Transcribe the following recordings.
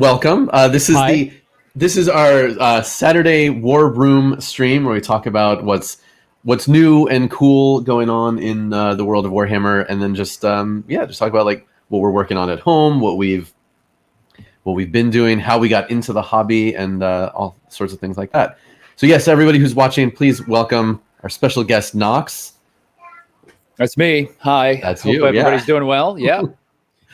Welcome. Hi. This is our Saturday War Room stream where we talk about what's new and cool going on in the world of Warhammer, and then just talk about like what we're working on at home, what we've been doing, how we got into the hobby, and all sorts of things like that. So yes, everybody who's watching, please welcome our special guest Nox. That's me. Hi. That's Hope you. everybody's Yeah. doing well. Yeah.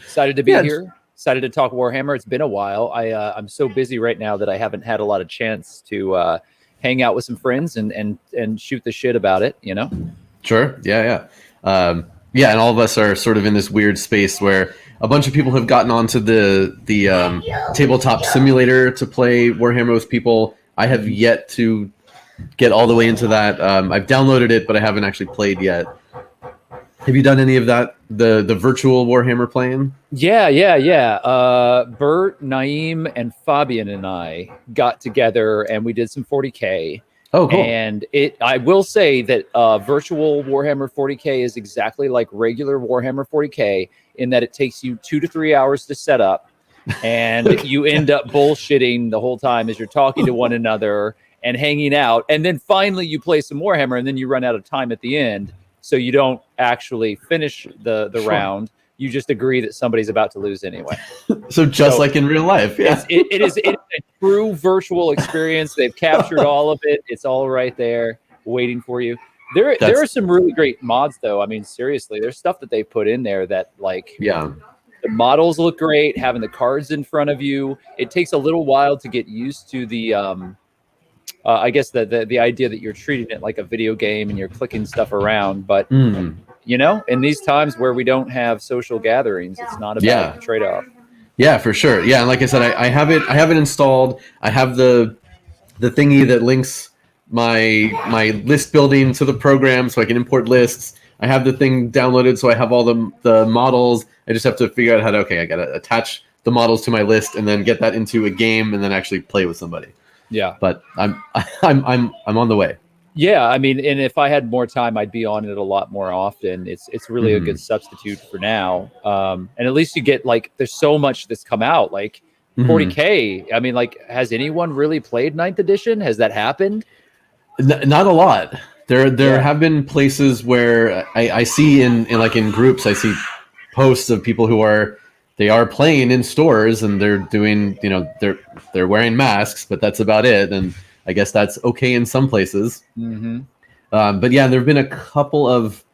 Excited to be Yeah, here. Excited to talk Warhammer. It's been a while. I'm so busy right now that I haven't had a lot of chance to hang out with some friends and shoot the shit about it, you know? Sure. Yeah. And all of us are sort of in this weird space where a bunch of people have gotten onto the tabletop simulator to play Warhammer with people. I have yet to get all the way into that. I've downloaded it, but I haven't actually played yet. Have you done any of that? The virtual Warhammer playing? Yeah. Bert, Naeem, and Fabian and I got together and we did some 40K. Oh, cool. And I will say that virtual Warhammer 40K is exactly like regular Warhammer 40K in that it takes you 2 to 3 hours to set up, and you end up bullshitting the whole time as you're talking to one another and hanging out. And then finally you play some Warhammer, and then you run out of time at the end. So you don't actually finish the Sure. round. You just agree that somebody's about to lose anyway. So like in real life. Yeah. It is a true virtual experience. They've captured all of it. It's all right there waiting for you. There are some really great mods, though. I mean, seriously, there's stuff that they put in there that, like, Yeah. the models look great. Having the cards in front of you, it takes a little while to get used to the I guess the idea that you're treating it like a video game and you're clicking stuff around. But you know, in these times where we don't have social gatherings, it's not about the trade-off. Yeah, for sure. Yeah, and like I said, I have it installed. I have the thingy that links my list building to the program so I can import lists. I have the thing downloaded, so I have all the models. I just have to figure out how to I gotta attach the models to my list and then get that into a game and then actually play with somebody. Yeah. But I'm on the way. Yeah, I mean, and if I had more time, I'd be on it a lot more often. It's really a good substitute for now. And at least you get, like, there's so much that's come out, like 40K. I mean, like, has anyone really played 9th edition? Has that happened? Not a lot. There have been places where I see in groups, I see posts of people who are playing in stores and they're doing, they're wearing masks, but that's about it. And I guess that's okay in some places. But yeah, there have been a couple of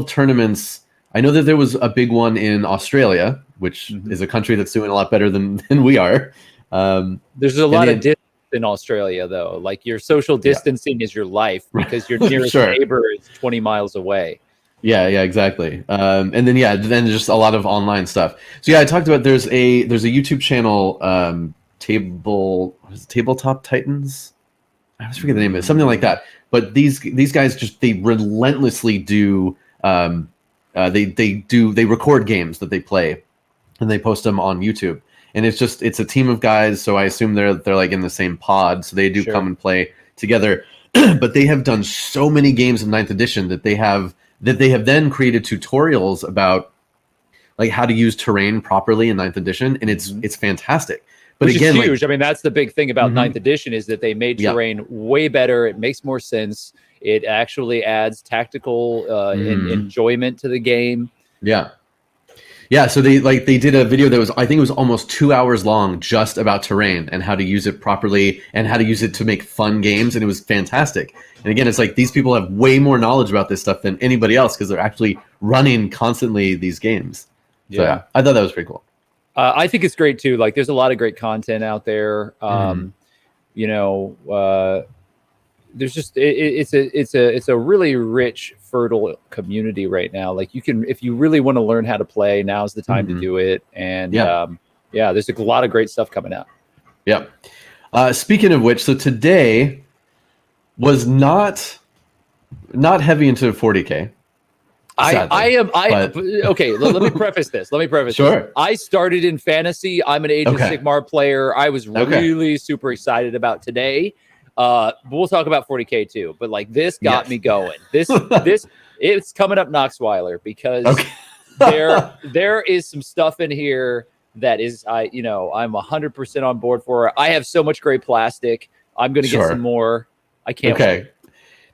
tournaments. I know that there was a big one in Australia, which is a country that's doing a lot better than we are. There's a lot of distance in Australia, though. Like, your social distancing is your life because your nearest neighbor is 20 miles away. Yeah, exactly. And then just a lot of online stuff. So yeah, I talked about there's a YouTube channel, Tabletop Titans. I always forget the name of it, something like that. But these guys they relentlessly do. They record games that they play, and they post them on YouTube. And it's a team of guys. So I assume they're like in the same pod. So they do come and play together. But they have done so many games of 9th edition that they have then created tutorials about like how to use terrain properly in 9th edition, and it's fantastic. But which again, is huge. I mean, that's the big thing about 9th edition is that they made terrain way better. It makes more sense. It actually adds tactical enjoyment to the game. Yeah, so they did a video that was, I think it was almost 2 hours long, just about terrain and how to use it properly and how to use it to make fun games, and it was fantastic. And again, it's like these people have way more knowledge about this stuff than anybody else because they're actually running constantly these games. So yeah, I thought that was pretty cool. I think it's great too. Like, there's a lot of great content out there. There's just it's a really rich, fertile community right now. Like, you can, if you really want to learn how to play, now's the time to do it. And there's a lot of great stuff coming out. Yeah. Speaking of which, so today was not heavy into 40K. Okay, let me preface this. Sure. I started in fantasy. I'm an Age of Sigmar player. I was really super excited about today. But we'll talk about 40K too. But like, this got me going. This it's coming up Noxweiler because there is some stuff in here that is, I'm 100% on board for. I have so much gray plastic. I'm going to get some more. I can't wait.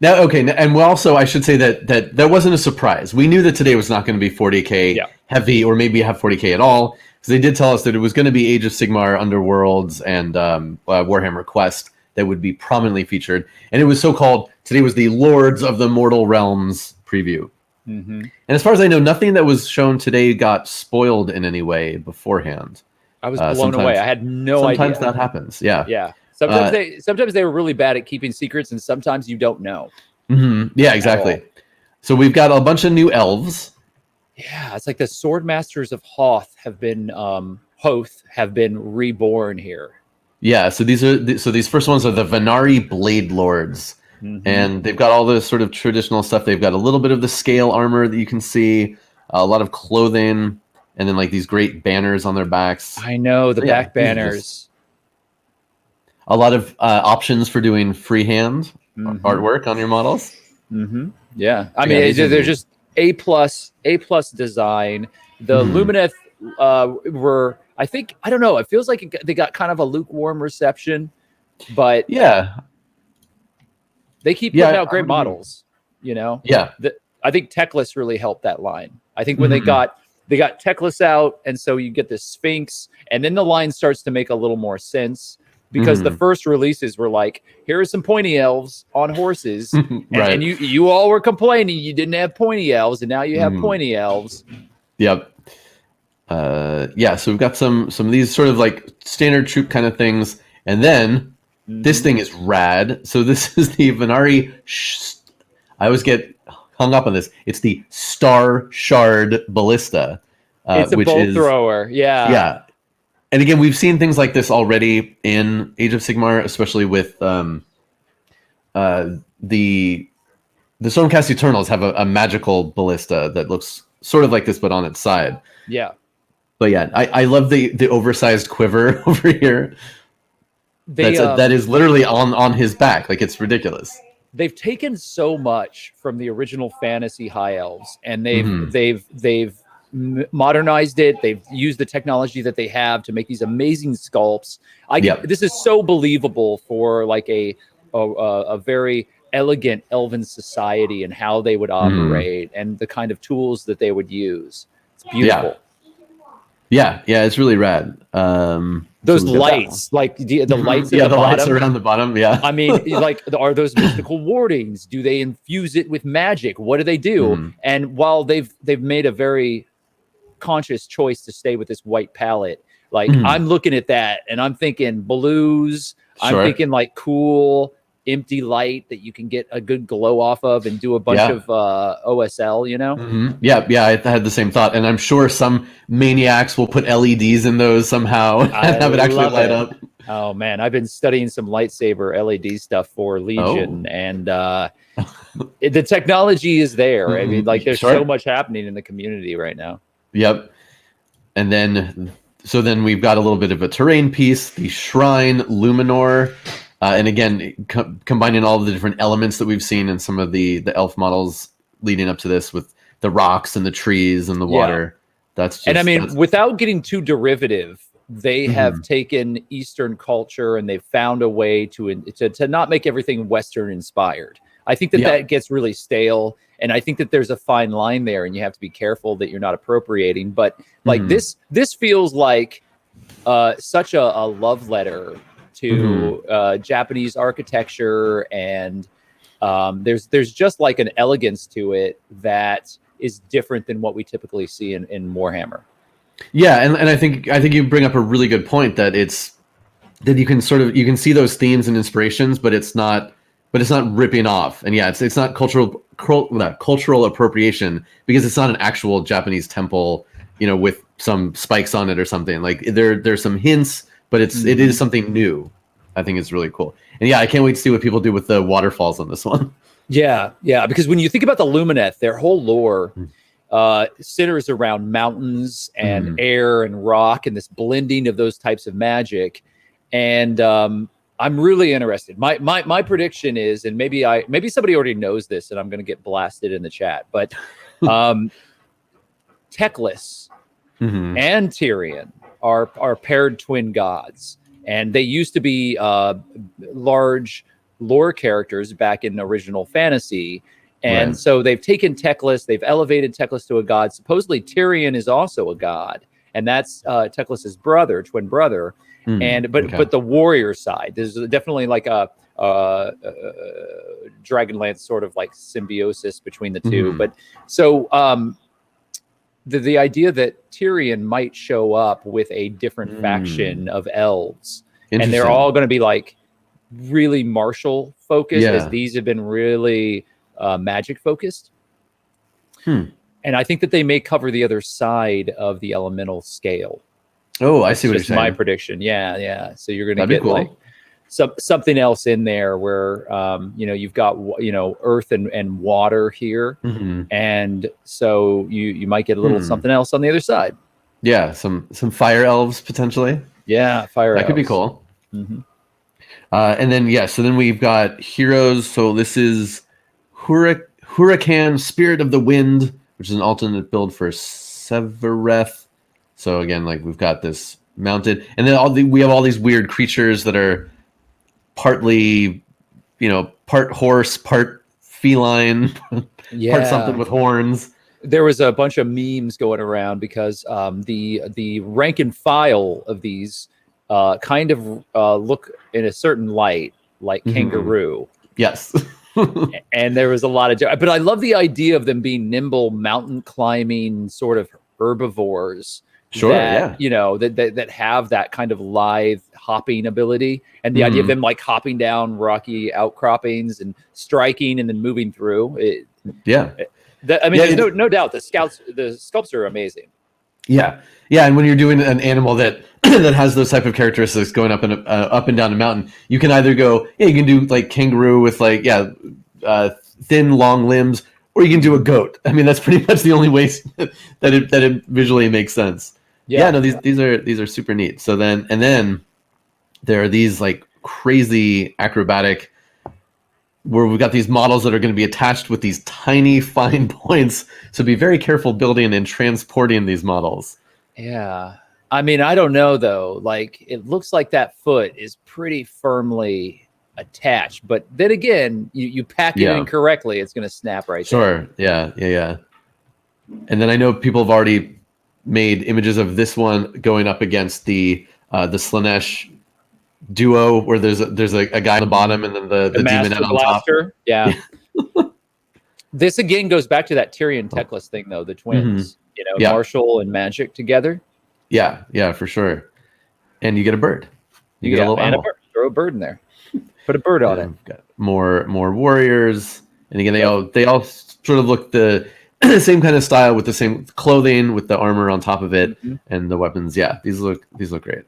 Now, and I should say that wasn't a surprise. We knew that today was not going to be 40K heavy, or maybe have 40K at all, because they did tell us that it was going to be Age of Sigmar, Underworlds, and Warhammer Quest that would be prominently featured. And it was so-called, today was the Lords of the Mortal Realms preview. Mm-hmm. And as far as I know, nothing that was shown today got spoiled in any way beforehand. I was blown away. I had no idea. Sometimes that happens. Yeah. Yeah. Sometimes they were really bad at keeping secrets, and sometimes you don't know. Mm-hmm. Yeah, exactly. So we've got a bunch of new elves. Yeah, it's like the Sword Masters of Hoth have been reborn here. Yeah, so these first ones are the Venari Blade Lords. Mm-hmm. And they've got all the sort of traditional stuff. They've got a little bit of the scale armor that you can see, a lot of clothing, and then like these great banners on their backs. I know, the back banners. A lot of options for doing freehand artwork on your models. Mm-hmm. Yeah, I mean, they're just A+ design. The Lumineth were, I think, I don't know. It feels like they got kind of a lukewarm reception, but they keep putting out great models. Yeah. I think Techless really helped that line. I think when they got Techless out, and so you get the Sphinx, and then the line starts to make a little more sense. Because the first releases were like, here are some pointy elves on horses, and you all were complaining you didn't have pointy elves, and now you have pointy elves. Yep. So we've got some of these sort of like standard troop kind of things, and then this thing is rad. So this is the Venari. I always get hung up on this. It's the Star Shard Ballista. It's a bolt thrower. Yeah. And again, we've seen things like this already in Age of Sigmar, especially with the Stormcast Eternals have a magical ballista that looks sort of like this, but on its side. Yeah. But yeah, I love the oversized quiver over here. That is literally on his back. Like, it's ridiculous. They've taken so much from the original fantasy high elves, and they've modernized it. They've used the technology that they have to make these amazing sculpts. This is so believable for like a very elegant elven society and how they would operate and the kind of tools that they would use. It's beautiful. Yeah, it's really rad. Those lights, like the lights at the bottom. Lights around the bottom. Yeah, I mean, like, are those mystical wardings? Do they infuse it with magic? What do they do? And while they've made a very conscious choice to stay with this white palette, like I'm looking at that and I'm thinking blues. I'm thinking like cool empty light that you can get a good glow off of and do a bunch of OSL, Yeah, I had the same thought, and I'm sure some maniacs will put LEDs in those somehow and have it actually light up. Oh man, I've been studying some lightsaber LED stuff for Legion, and the technology is there. I mean, like, there's so much happening in the community right now. Yep. And then we've got a little bit of a terrain piece, the Shrine Luminor. And again, combining all of the different elements that we've seen in some of the elf models leading up to this, with the rocks and the trees and the water. Without getting too derivative, they have taken Eastern culture and they've found a way to not make everything Western inspired. I think that gets really stale. And I think that there's a fine line there, and you have to be careful that you're not appropriating. But like this feels like such a love letter to Japanese architecture, and there's just like an elegance to it that is different than what we typically see in Warhammer. Yeah, and I think you bring up a really good point, that you can see those themes and inspirations, but it's not ripping off. And it's not cultural appropriation, because it's not an actual Japanese temple, with some spikes on it or something. Like, there's some hints, but it is something new. I think it's really cool. And I can't wait to see what people do with the waterfalls on this one. Yeah, because when you think about the Lumineth, their whole lore centers around mountains and air and rock, and this blending of those types of magic. And I'm really interested. My prediction is, and maybe somebody already knows this, and I'm going to get blasted in the chat, but Techless and Tyrion are paired twin gods, and they used to be large lore characters back in original fantasy. And so they've taken Teclis, they've elevated Teclis to a god. Supposedly Tyrion is also a god, and that's Teclis's brother, twin brother. But the warrior side, there's definitely like a Dragonlance sort of like symbiosis between the two. But so the idea that Tyrion might show up with a different faction of elves, and they're all going to be like really martial focused, as these have been really magic focused. And I think that they may cover the other side of the elemental scale. Oh, I see what you're saying. My prediction. Yeah. So you're going to get cool. Like something else in there where you've got earth and water here, and so you might get a little something else on the other side. Yeah, some fire elves potentially. Yeah, fire elves. That could be cool. And then so then we've got heroes. So this is Huracan, Spirit of the Wind, which is an alternate build for Severeth. So again, like we've got this mounted, and then we have all these weird creatures that are partly, part horse, part feline, part something with horns. There was a bunch of memes going around because the rank and file of these kind of look in a certain light like kangaroo. Yes. And there was a lot of, but I love the idea of them being nimble, mountain climbing sort of herbivores. Sure. That have that kind of lithe hopping ability, and the idea of them like hopping down rocky outcroppings and striking and then moving through. There's no doubt the sculpts are amazing. Yeah, and when you're doing an animal that that has those type of characteristics going up and down a mountain, you can either go, you can do like kangaroo with like thin long limbs, or you can do a goat. I mean, that's pretty much the only ways that it visually makes sense. These are super neat. So then there are these like crazy acrobatic, where we've got these models that are going to be attached with these tiny fine points. So be very careful building and transporting these models. Yeah. I mean, I don't know though. Like it looks like that foot is pretty firmly attached, but then again, you pack it in correctly, it's going to snap right there. Sure. Yeah. And then I know people have already made images of this one going up against the Slaanesh duo, where there's a guy on the bottom and then the demon on blaster. Top. Yeah. This again goes back to that Tyrion Teclis thing, though. The twins, martial and magic together. Yeah, for sure. And you get a bird. You get a little animal. Throw a bird in there. Put a bird on it. Got more warriors, and again they all sort of look the same kind of style with the same clothing with the armor on top of it and the weapons. Yeah, these look great.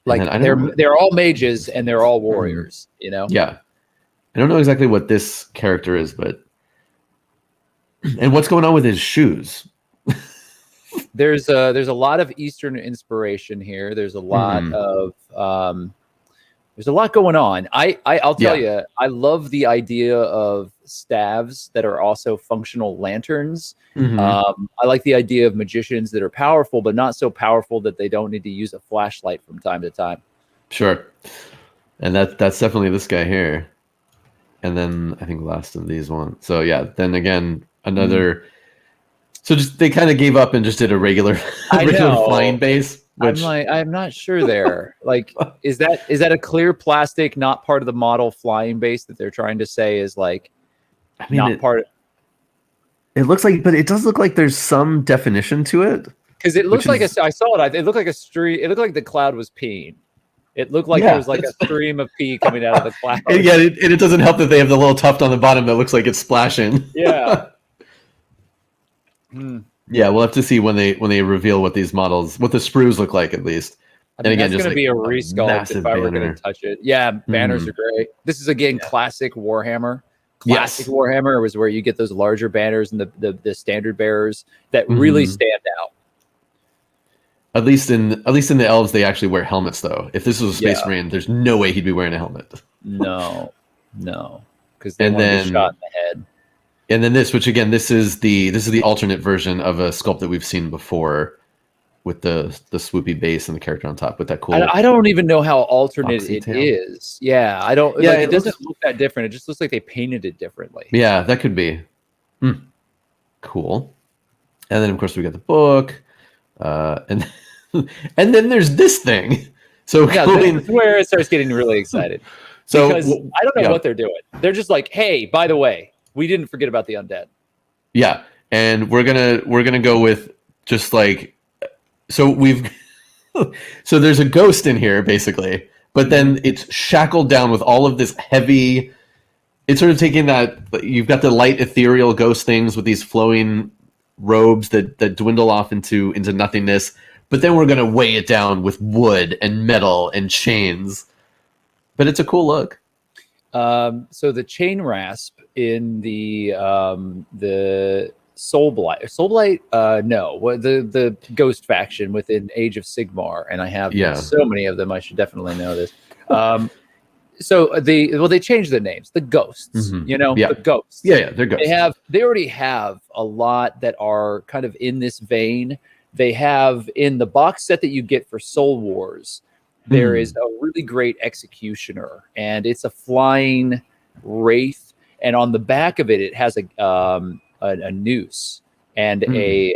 Like they're all mages and they're all warriors. Yeah, I don't know exactly what this character is, but and what's going on with his shoes? There's a lot of Eastern inspiration here. There's a lot of there's a lot going on. I'll tell you, I love the idea of staves that are also functional lanterns. I like the idea of magicians that are powerful, but not so powerful that they don't need to use a flashlight from time to time. Sure. And that's definitely this guy here. And then I think last of these one. So then again, another. So just they kind of gave up and just did a regular flying base. Which... I'm not sure there. Like, is that a clear plastic, not part of the model flying base that they're trying to say is like, not part of... It looks like, but it does look like there's some definition to it. Because it looks like I saw it. It looked like a stream. It looked like the cloud was peeing. It looked like there was like a stream of pee coming out of the cloud. And it doesn't help that they have the little tuft on the bottom that looks like it's splashing. Yeah. Yeah, we'll have to see when they reveal what the sprues look like at least. And again, it's going to be a resculpt if I were going to touch it. Yeah, banners are great. This is again classic Warhammer. Warhammer was where you get those larger banners and the standard bearers that really stand out. At least in the elves, they actually wear helmets though. If this was a Space Marine, there's no way he'd be wearing a helmet. No, because they want to be shot in the head. And then this, which again, this is the alternate version of a sculpt that we've seen before, with the swoopy base and the character on top with that cool. I don't even know how alternate Foxy it tail. is. Yeah, I don't. Yeah, like, it doesn't looks- look that different. It just looks like they painted it differently. Yeah, that could be. Cool. And then of course we got the book, and and then there's this thing. So Yeah, this is where it starts getting really excited. So because I don't know what they're doing. They're just like, hey, by the way, we didn't forget about the undead. Yeah, and we're gonna go with just like, so we've so there's a ghost in here basically, but then it's shackled down with all of this heavy. It's sort of taking that, you've got the light ethereal ghost things with these flowing robes that dwindle off into nothingness, but then we're gonna weigh it down with wood and metal and chains. But it's a cool look. So the chain rasp in the Soulblight, no, the Ghost faction within Age of Sigmar, and I have so many of them. I should definitely know this. So they changed the names, the Ghosts. The Ghosts. Yeah, they're Ghosts. They already have a lot that are kind of in this vein. They have in the box set that you get for Soul Wars. There is a really great executioner, and it's a flying wraith. And on the back of it, it has a noose and a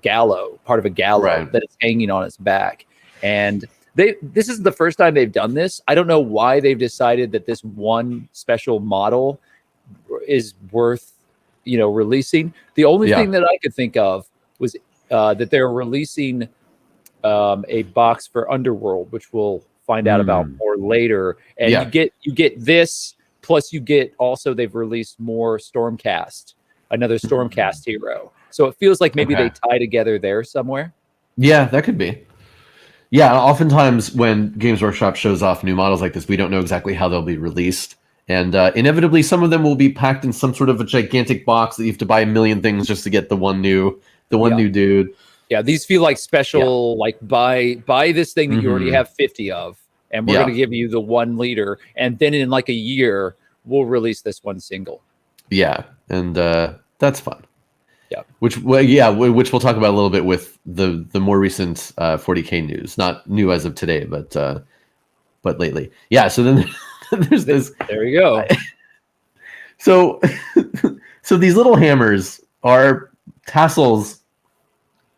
gallows, part of a gallows that is hanging on its back. And this is the first time they've done this. I don't know why they've decided that this one special model is worth releasing. The only thing that I could think of was that they're releasing a box for Underworld, which we'll find out about more later. And you get this, plus you get also, they've released more Stormcast, another Stormcast hero. So it feels like maybe they tie together there somewhere. Yeah, that could be. Yeah, oftentimes when Games Workshop shows off new models like this, we don't know exactly how they'll be released. And inevitably, some of them will be packed in some sort of a gigantic box that you have to buy a million things just to get the one new dude. Yeah, these feel like special, like buy this thing that you already have 50 of, and we're going to give you the one leader, and then in like a year, we'll release this one single. Yeah, and that's fun. Yeah, which we'll talk about a little bit with the more recent 40K news, not new as of today, but lately. Yeah, so then there's this. There you go. So these little hammers are tassels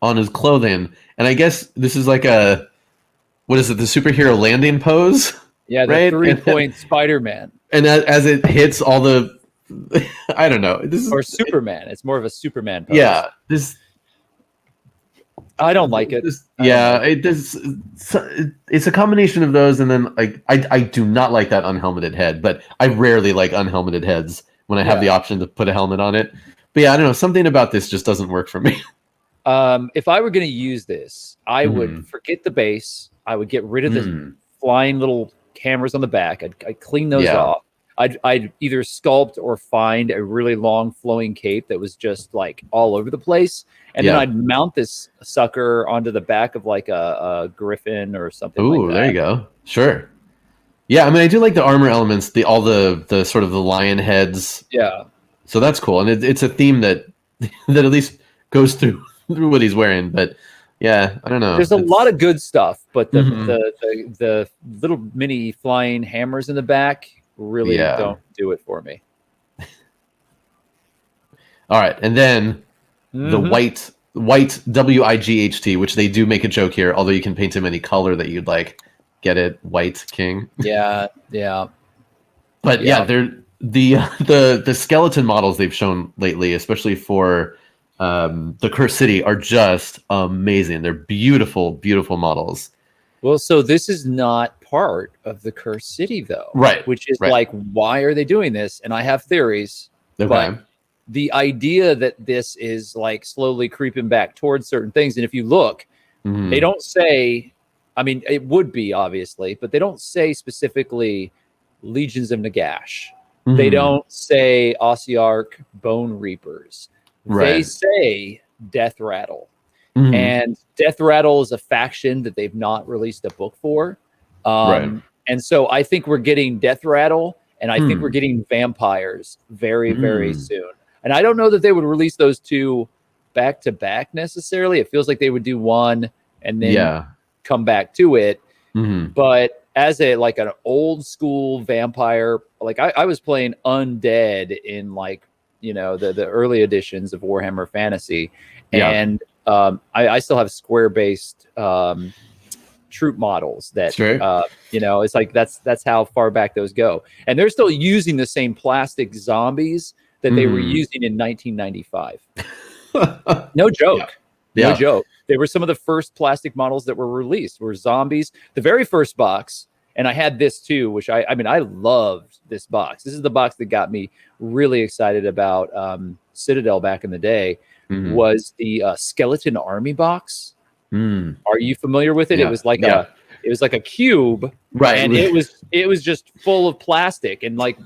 on his clothing, and I guess this is like the superhero landing pose? Yeah, the 3-point Spider-Man. And as it hits all the, I don't know, Superman. It's more of a Superman pose. Yeah, I don't like it. It's a combination of those, and then I do not like that unhelmeted head, but I rarely like unhelmeted heads when I have the option to put a helmet on it. But yeah, I don't know, something about this just doesn't work for me. If I were going to use this, I would forget the base. I would get rid of the flying little cameras on the back. I'd clean those off. I'd either sculpt or find a really long flowing cape that was just like all over the place. And then I'd mount this sucker onto the back of like a griffin or something like that. Ooh, there you go. Sure. Yeah, I mean, I do like the armor elements, all the sort of the lion heads. Yeah. So that's cool. And it's a theme that at least goes through what he's wearing. But yeah, I don't know. There's a lot of good stuff, but the little mini flying hammers in the back really don't do it for me. All right, and then the white WIGHT, which they do make a joke here, although you can paint him any color that you'd like. Get it? White King. Yeah. But they're the skeleton models they've shown lately, especially for the Cursed City, are just amazing. They're beautiful, beautiful models. Well, so this is not part of the Cursed City, though. Right. Which is like, why are they doing this? And I have theories. Okay. But the idea that this is like slowly creeping back towards certain things. And if you look, they don't say, I mean, it would be obviously, but they don't say specifically Legions of Nagash. They don't say Ossiarch Bone Reapers. They say Death Rattle. And Death Rattle is a faction that they've not released a book for. And so I think we're getting Death Rattle, and I think we're getting vampires very, very soon. And I don't know that they would release those two back to back necessarily. It feels like they would do one and then Yeah. come back to it. Mm-hmm. But as an old school vampire, like I was playing undead in the early editions of Warhammer Fantasy, and I still have square based troop models that it's like that's how far back those go, and they're still using the same plastic zombies that they were using in 1995. No joke. Yeah. No joke. They were some of the first plastic models that were released, were zombies. The very first box, and I had this too, which I loved this box. This is the box that got me really excited about Citadel back in the day, was the Skeleton Army box. Are you familiar with it? Yeah. It was like a cube, right? And it was just full of plastic. And like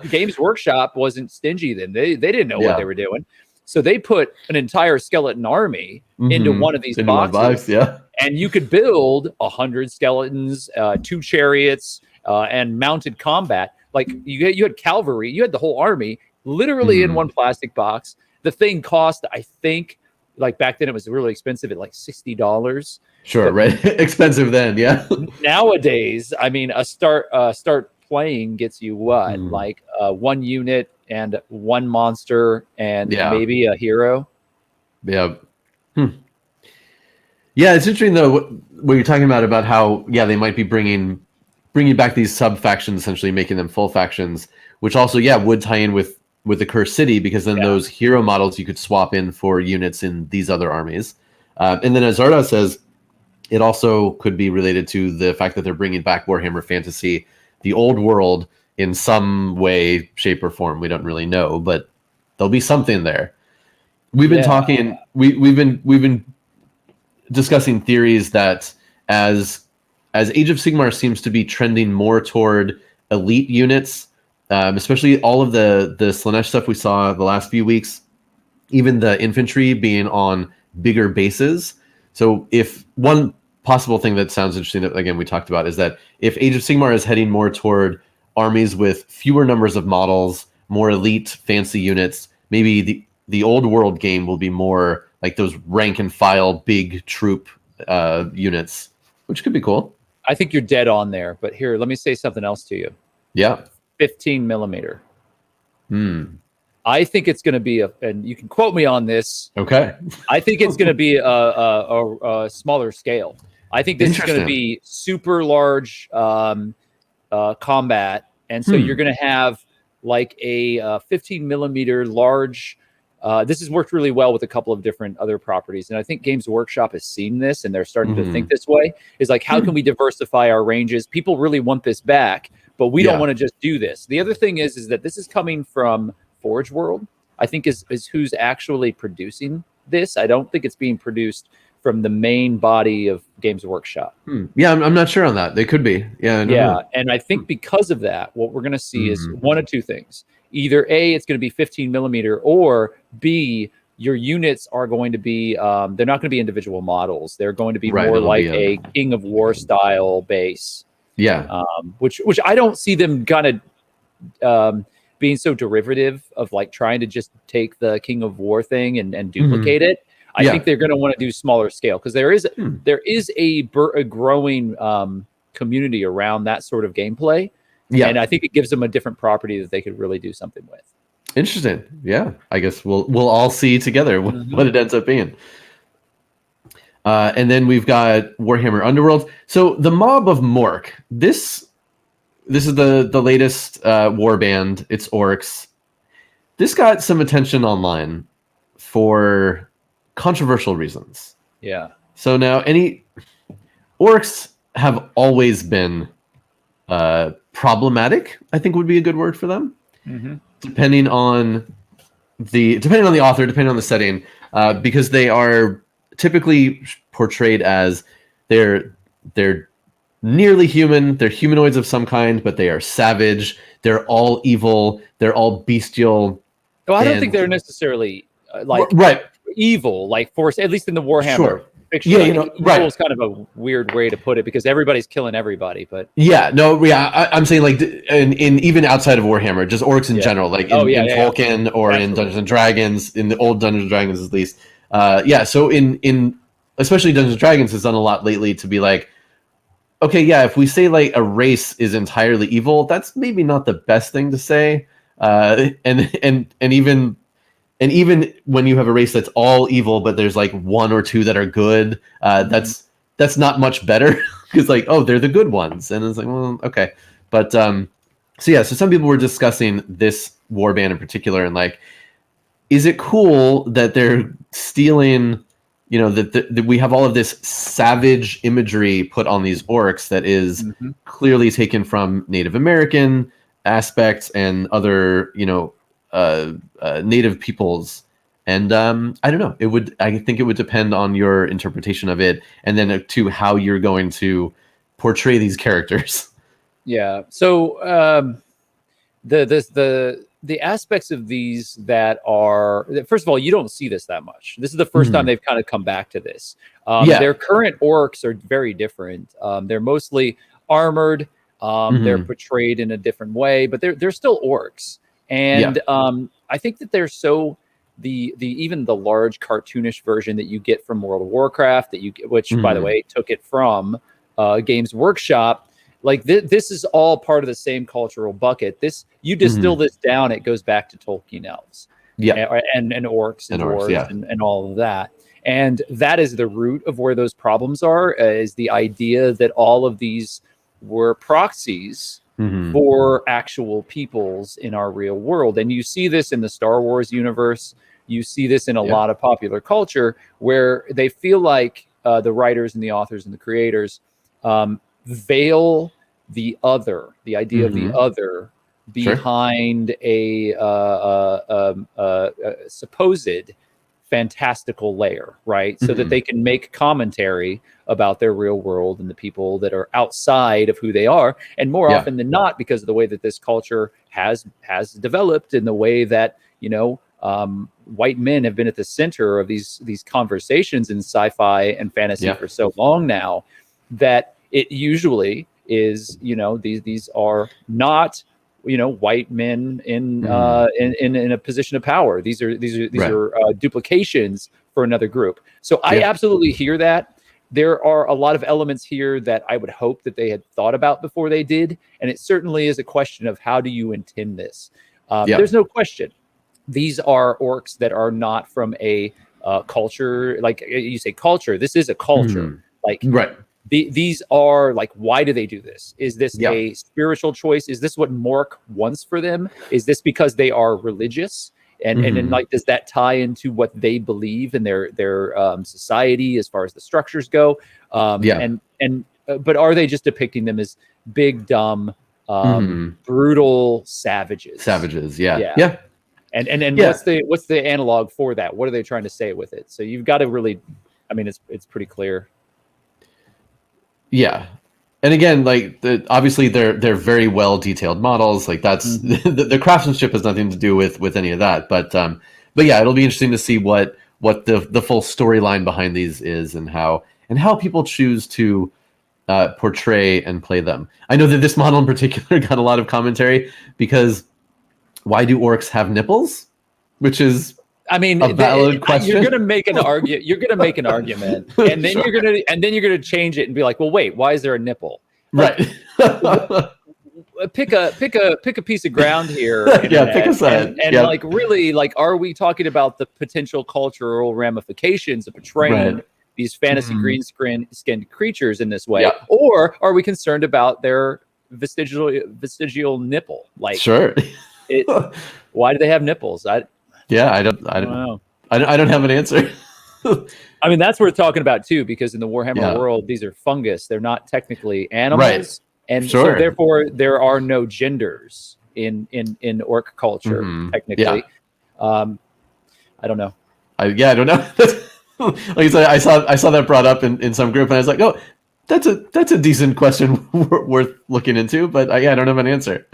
Games Workshop wasn't stingy then. They didn't know what they were doing. So they put an entire skeleton army into one of these boxes, and you could build 100 skeletons, 2 chariots, and mounted combat. Like you had cavalry, you had the whole army literally in one plastic box. The thing cost, I think, like back then it was really expensive at like $60. Sure, right? Expensive then, yeah. Nowadays, I mean, a start playing gets you what, like 1 unit and 1 monster and maybe a hero. Yeah. Yeah, it's interesting though what you're talking about how they might be bringing back these sub factions, essentially making them full factions, which also would tie in with the Cursed City, because then those hero models you could swap in for units in these other armies. And then as Zarda says, it also could be related to the fact that they're bringing back Warhammer Fantasy, the old world, in some way, shape, or form. We don't really know, but there'll be something there. We've been talking. We've been discussing theories that as Age of Sigmar seems to be trending more toward elite units, especially all of the Slaanesh stuff we saw the last few weeks, even the infantry being on bigger bases. So if one possible thing that sounds interesting that again we talked about is that if Age of Sigmar is heading more toward armies with fewer numbers of models, more elite fancy units, maybe the old world game will be more like those rank and file big troop units, which could be cool. I think you're dead on there, but here, let me say something else to you. Yeah. 15 millimeter. I think it's going to be and you can quote me on this. Okay. I think it's going to be a smaller scale. I think this is going to be super large combat, and so you're going to have like a 15 millimeter large. This has worked really well with a couple of different other properties, and I think Games Workshop has seen this, and they're starting to think this way. Is like, how can we diversify our ranges? People really want this back, but we don't want to just do this. The other thing is that this is coming from Forge World, I think is who's actually producing this. I don't think it's being produced from the main body of Games Workshop. Yeah, I'm not sure on that. They could be. Yeah. And I think because of that, what we're going to see is one of two things. Either A, it's going to be 15 millimeter, or B, your units are going to be, they're not going to be individual models. They're going to be more like a King of War style base. Yeah. Which I don't see them kind of being so derivative of like trying to just take the King of War thing and duplicate it. I think they're going to want to do smaller scale, because there is a growing community around that sort of gameplay. Yeah. And I think it gives them a different property that they could really do something with. Interesting. Yeah. I guess we'll all see together what it ends up being. And then we've got Warhammer Underworld. So the Mob of Mork. This is the latest war band. It's orcs. This got some attention online for controversial reasons. Yeah. So now orcs have always been problematic, I think would be a good word for them. Depending on the author, depending on the setting, because they are typically portrayed as they're nearly human. They're humanoids of some kind, but they are savage. They're all evil. They're all bestial. Well, I don't think they're necessarily evil, like force, at least in the Warhammer fiction. Yeah, evil is kind of a weird way to put it, because everybody's killing everybody. But I'm saying like in even outside of Warhammer, just orcs in general, like in Tolkien or in Dungeons and Dragons, in the old Dungeons and Dragons at least. yeah. So in especially Dungeons and Dragons has done a lot lately to be like, okay, yeah, if we say like a race is entirely evil, that's maybe not the best thing to say. And even when you have a race that's all evil, but there's like one or two that are good, that's not much better. Because like, oh, they're the good ones, and it's like, well, okay, but so yeah, so some people were discussing this warband in particular, and like, is it cool that they're stealing, you know, that we have all of this savage imagery put on these orcs that is clearly taken from Native American aspects and other, you know, native peoples. And I don't know, I think it would depend on your interpretation of it, and then to how you're going to portray these characters. Yeah. So the aspects of these that are, first of all, you don't see this that much. This is the first time they've kind of come back to this. Their current orcs are very different. They're mostly armored. They're portrayed in a different way, but they're still orcs. And I think that they're so the even the large cartoonish version that you get from World of Warcraft which by the way took it from Games Workshop. Like this is all part of the same cultural bucket. You distill this down, it goes back to Tolkien elves, and orcs and dwarves and all of that. And that is the root of where those problems are. Is the idea that all of these were proxies for actual peoples in our real world. And you see this in the Star Wars universe. You see this in a lot of popular culture where they feel like the writers and the authors and the creators veil the other, the idea of the other behind a supposed fantastical layer, right? So that they can make commentary about their real world and the people that are outside of who they are. And more often than not, because of the way that this culture has developed, in the way that, you know, white men have been at the center of these conversations in sci-fi and fantasy for so long now, that it usually is, you know, these are not, you know, white men in a position of power. These are duplications for another group. So I absolutely hear that. There are a lot of elements here that I would hope that they had thought about before they did, and it certainly is a question of how do you intend this. There's no question. These are orcs that are not from a culture, like you say, culture. This is a culture, like these are like, why do they do this? Is this a spiritual choice? Is this what Mork wants for them? Is this because they are religious? And then, like, does that tie into what they believe in their society as far as the structures go? But are they just depicting them as big, dumb, brutal savages? And what's the analog for that? What are they trying to say with it? So you've got to really, I mean, it's pretty clear. Yeah. And again, like obviously they're very well detailed models. Like that's the craftsmanship has nothing to do with any of that. But yeah, it'll be interesting to see what the full storyline behind these is, and how people choose to portray and play them. I know that this model in particular got a lot of commentary because why do orcs have nipples? Which is, I mean, a valid question. You're going to make an argument. You're going to make an argument, and then you're going to change it and be like, well, wait, why is there a nipple? Like, right. Pick a piece of ground here. Pick a side. And like, really, like, are we talking about the potential cultural ramifications of portraying these fantasy green-skinned creatures in this way, or are we concerned about their vestigial nipple? Like, why do they have nipples? I don't know. I don't have an answer. I mean, that's worth talking about too, because in the Warhammer world, these are fungus. They're not technically animals, and so therefore there are no genders in orc culture technically. I don't know. I don't know. Like I said, I saw that brought up in some group, and I was like, oh, that's a decent question worth looking into, but I don't have an answer.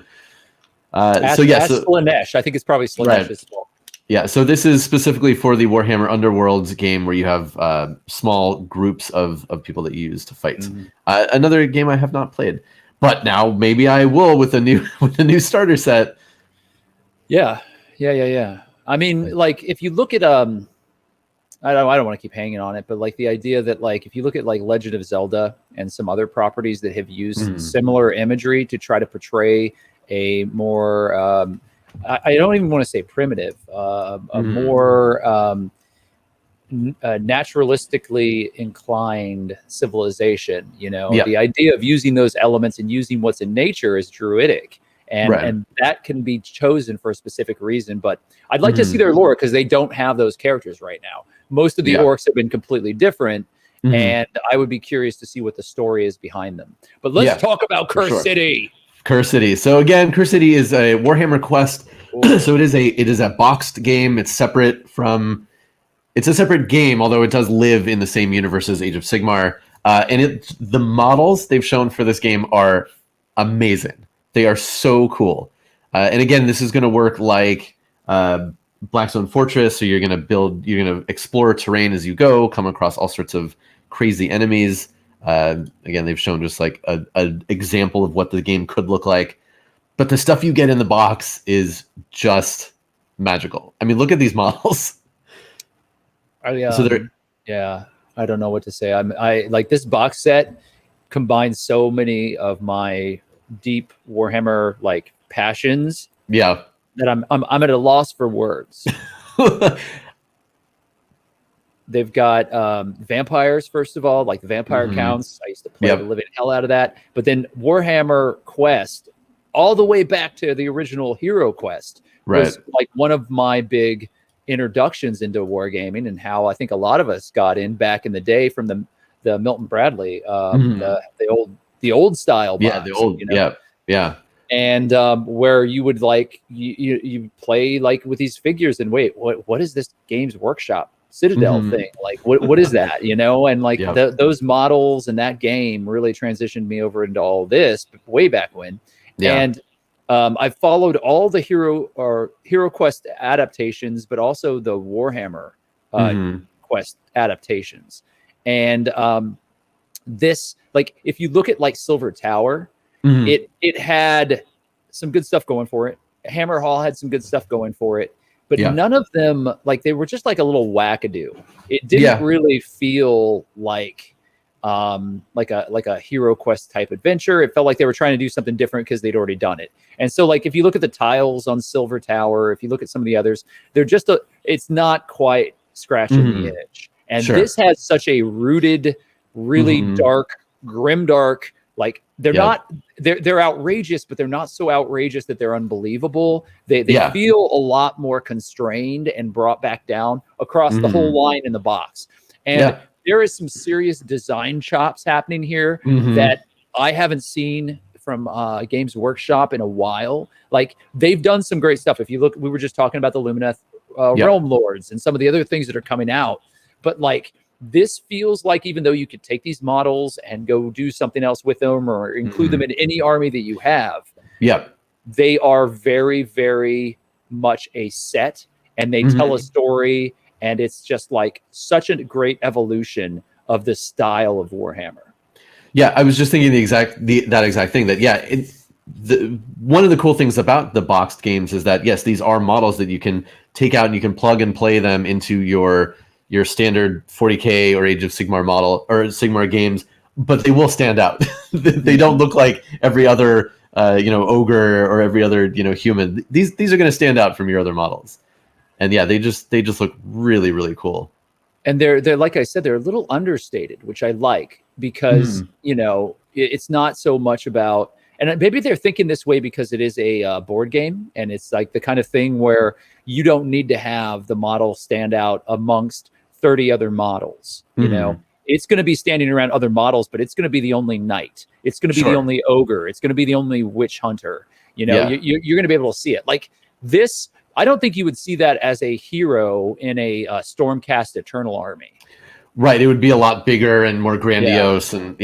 Ask Slanesh. I think it's probably Slanesh as well. Yeah, so this is specifically for the Warhammer Underworld game, where you have small groups of people that you use to fight. Another game I have not played, but now maybe I will with a new starter set. Yeah. I mean, like, if you look at I don't want to keep hanging on it, but like the idea that like if you look at like Legend of Zelda and some other properties that have used similar imagery to try to portray a more I don't even want to say primitive, a more naturalistically inclined civilization. You know, the idea of using those elements and using what's in nature is druidic. And that can be chosen for a specific reason. But I'd like to see their lore because they don't have those characters right now. Most of the orcs have been completely different. And I would be curious to see what the story is behind them. But let's talk about Curse City. Curse City. So again, Curse City is a Warhammer Quest. So it is a boxed game. It's separate from. It's a separate game, although it does live in the same universe as Age of Sigmar. And the models they've shown for this game are amazing. They are so cool. And again, this is going to work like Blackstone Fortress. So you're going to explore terrain as you go, come across all sorts of crazy enemies. Again, they've shown just like an example of what the game could look like. But the stuff you get in the box is just magical. I mean, look at these models. I don't know what to say. I like this box set combines so many of my deep Warhammer like passions. Yeah. That I'm at a loss for words. They've got vampires, first of all, like the vampire counts. I used to play the living hell out of that. But then Warhammer Quest, all the way back to the original Hero Quest, was like one of my big introductions into wargaming, and how I think a lot of us got in back in the day from the Milton Bradley, the old style box, and where you would like you play like with these figures and wait, what is this Games Workshop Citadel thing, like what is that, you know? And like those models and that game really transitioned me over into all this way back when. And I've followed all the Hero Quest adaptations, but also the Warhammer Quest adaptations. And this, like, if you look at like Silver Tower, it had some good stuff going for it. Hammer Hall had some good stuff going for it, but none of them, like, they were just like a little wackadoo. It didn't really feel like a Hero Quest type adventure. It felt like they were trying to do something different because they'd already done it. And so, like, if you look at the tiles on Silver Tower, if you look at some of the others, they're just it's not quite scratching the itch. And this has such a rooted, really dark, grimdark, like they're outrageous, but they're not so outrageous that they're unbelievable. They feel a lot more constrained and brought back down across the whole line in the box. And there is some serious design chops happening here that I haven't seen from Games Workshop in a while. Like, they've done some great stuff. If you look, we were just talking about the Lumineth Realm Lords and some of the other things that are coming out. But like, this feels like, even though you could take these models and go do something else with them or include them in any army that you have, they are very, very much a set, and they tell a story. And it's just like such a great evolution of the style of Warhammer. Yeah, I was just thinking that exact thing. That one of the cool things about the boxed games is that yes, these are models that you can take out and you can plug and play them into your standard 40K or Age of Sigmar model or Sigmar games, but they will stand out. They don't look like every other ogre or every other human. These are going to stand out from your other models. And yeah, they just look really, really cool. And they're like I said, they're a little understated, which I like, because it's not so much about, and maybe they're thinking this way because it is a board game, and it's like the kind of thing where you don't need to have the model stand out amongst 30 other models. You know, it's going to be standing around other models, but it's going to be the only knight. It's going to be the only ogre. It's going to be the only witch hunter. You're going to be able to see it like this. I don't think you would see that as a hero in a Stormcast Eternal army. Right. It would be a lot bigger and more grandiose and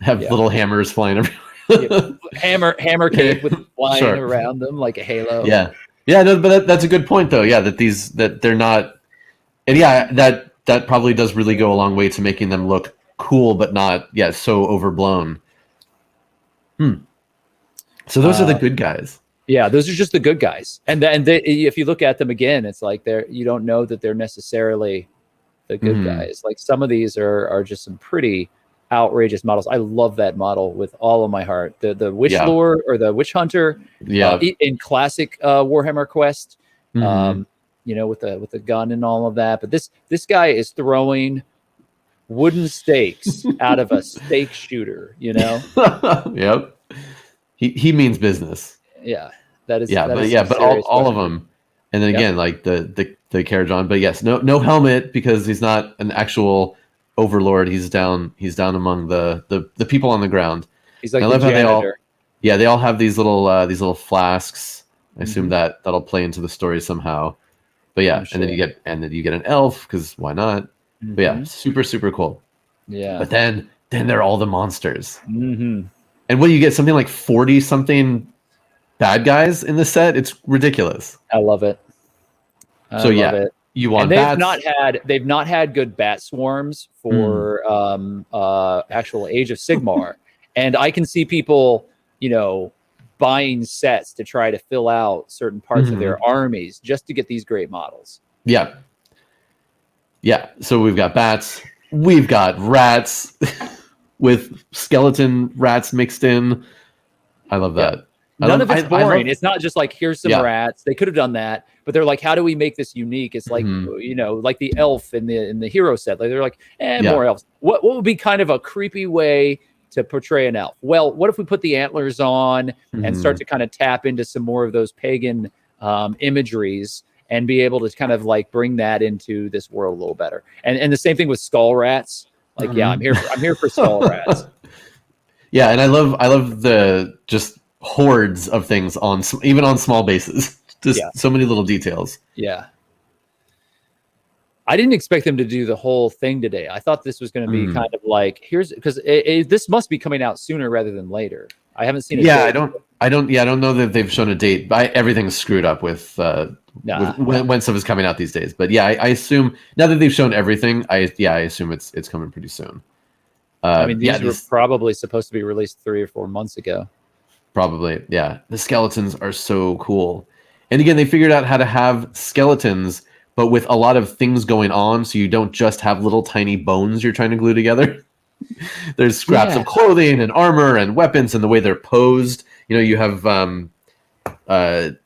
have little hammers flying everywhere. Hammer cape with flying around them like a halo. Yeah. Yeah, no, but that's a good point though. Yeah, that they're not, and that probably does really go a long way to making them look cool, but not so overblown. So those are the good guys. Yeah, those are just the good guys, and if you look at them again, it's like you don't know that they're necessarily good guys. Like some of these are just some pretty outrageous models. I love that model with all of my heart. The Witch Lord or the Witch Hunter, in classic Warhammer Quest, you know, with the gun and all of that. But this guy is throwing wooden stakes out of a stake shooter. You know. Yep. He means business. Yeah, that is. But all of them. And then again, like the carriage on, but yes, no helmet because he's not an actual overlord. He's down among the people on the ground. He's like the janitor. They all have these little flasks. I assume that'll play into the story somehow. But yeah, and then you get an elf because why not? But yeah, super cool. Yeah. But then they're all the monsters. And what do you get? Something like 40 something bad guys in the set. It's ridiculous. I love it. I love it. You want and bats. they've not had good bat swarms for actual Age of Sigmar. And I can see people, you know, buying sets to try to fill out certain parts of their armies just to get these great models. Yeah. So we've got bats, we've got rats with skeleton rats mixed in. I love that. None of it's boring. It's not just like, here's some rats. They could have done that, but they're like, how do we make this unique? It's like, you know, like the elf in the hero set. Like they're like, more elves. What would be kind of a creepy way to portray an elf? Well, what if we put the antlers on and start to kind of tap into some more of those pagan imageries and be able to kind of like bring that into this world a little better? And the same thing with skull rats. Like, I'm here for skull rats. Yeah, and I love the just hordes of things even on small bases. Just so many little details. Yeah. I didn't expect them to do the whole thing today. I thought this was going to be kind of like, because this must be coming out sooner rather than later. I haven't seen it. Yeah, I don't know that they've shown a date. But everything's screwed up with when stuff is coming out these days. But yeah, I assume now that they've shown everything, I assume it's coming pretty soon. I mean, these were probably supposed to be released 3 or 4 months ago. Probably, yeah. The skeletons are so cool. And again, they figured out how to have skeletons, but with a lot of things going on, so you don't just have little tiny bones you're trying to glue together. There's scraps of clothing and armor and weapons and the way they're posed. You know, you have how do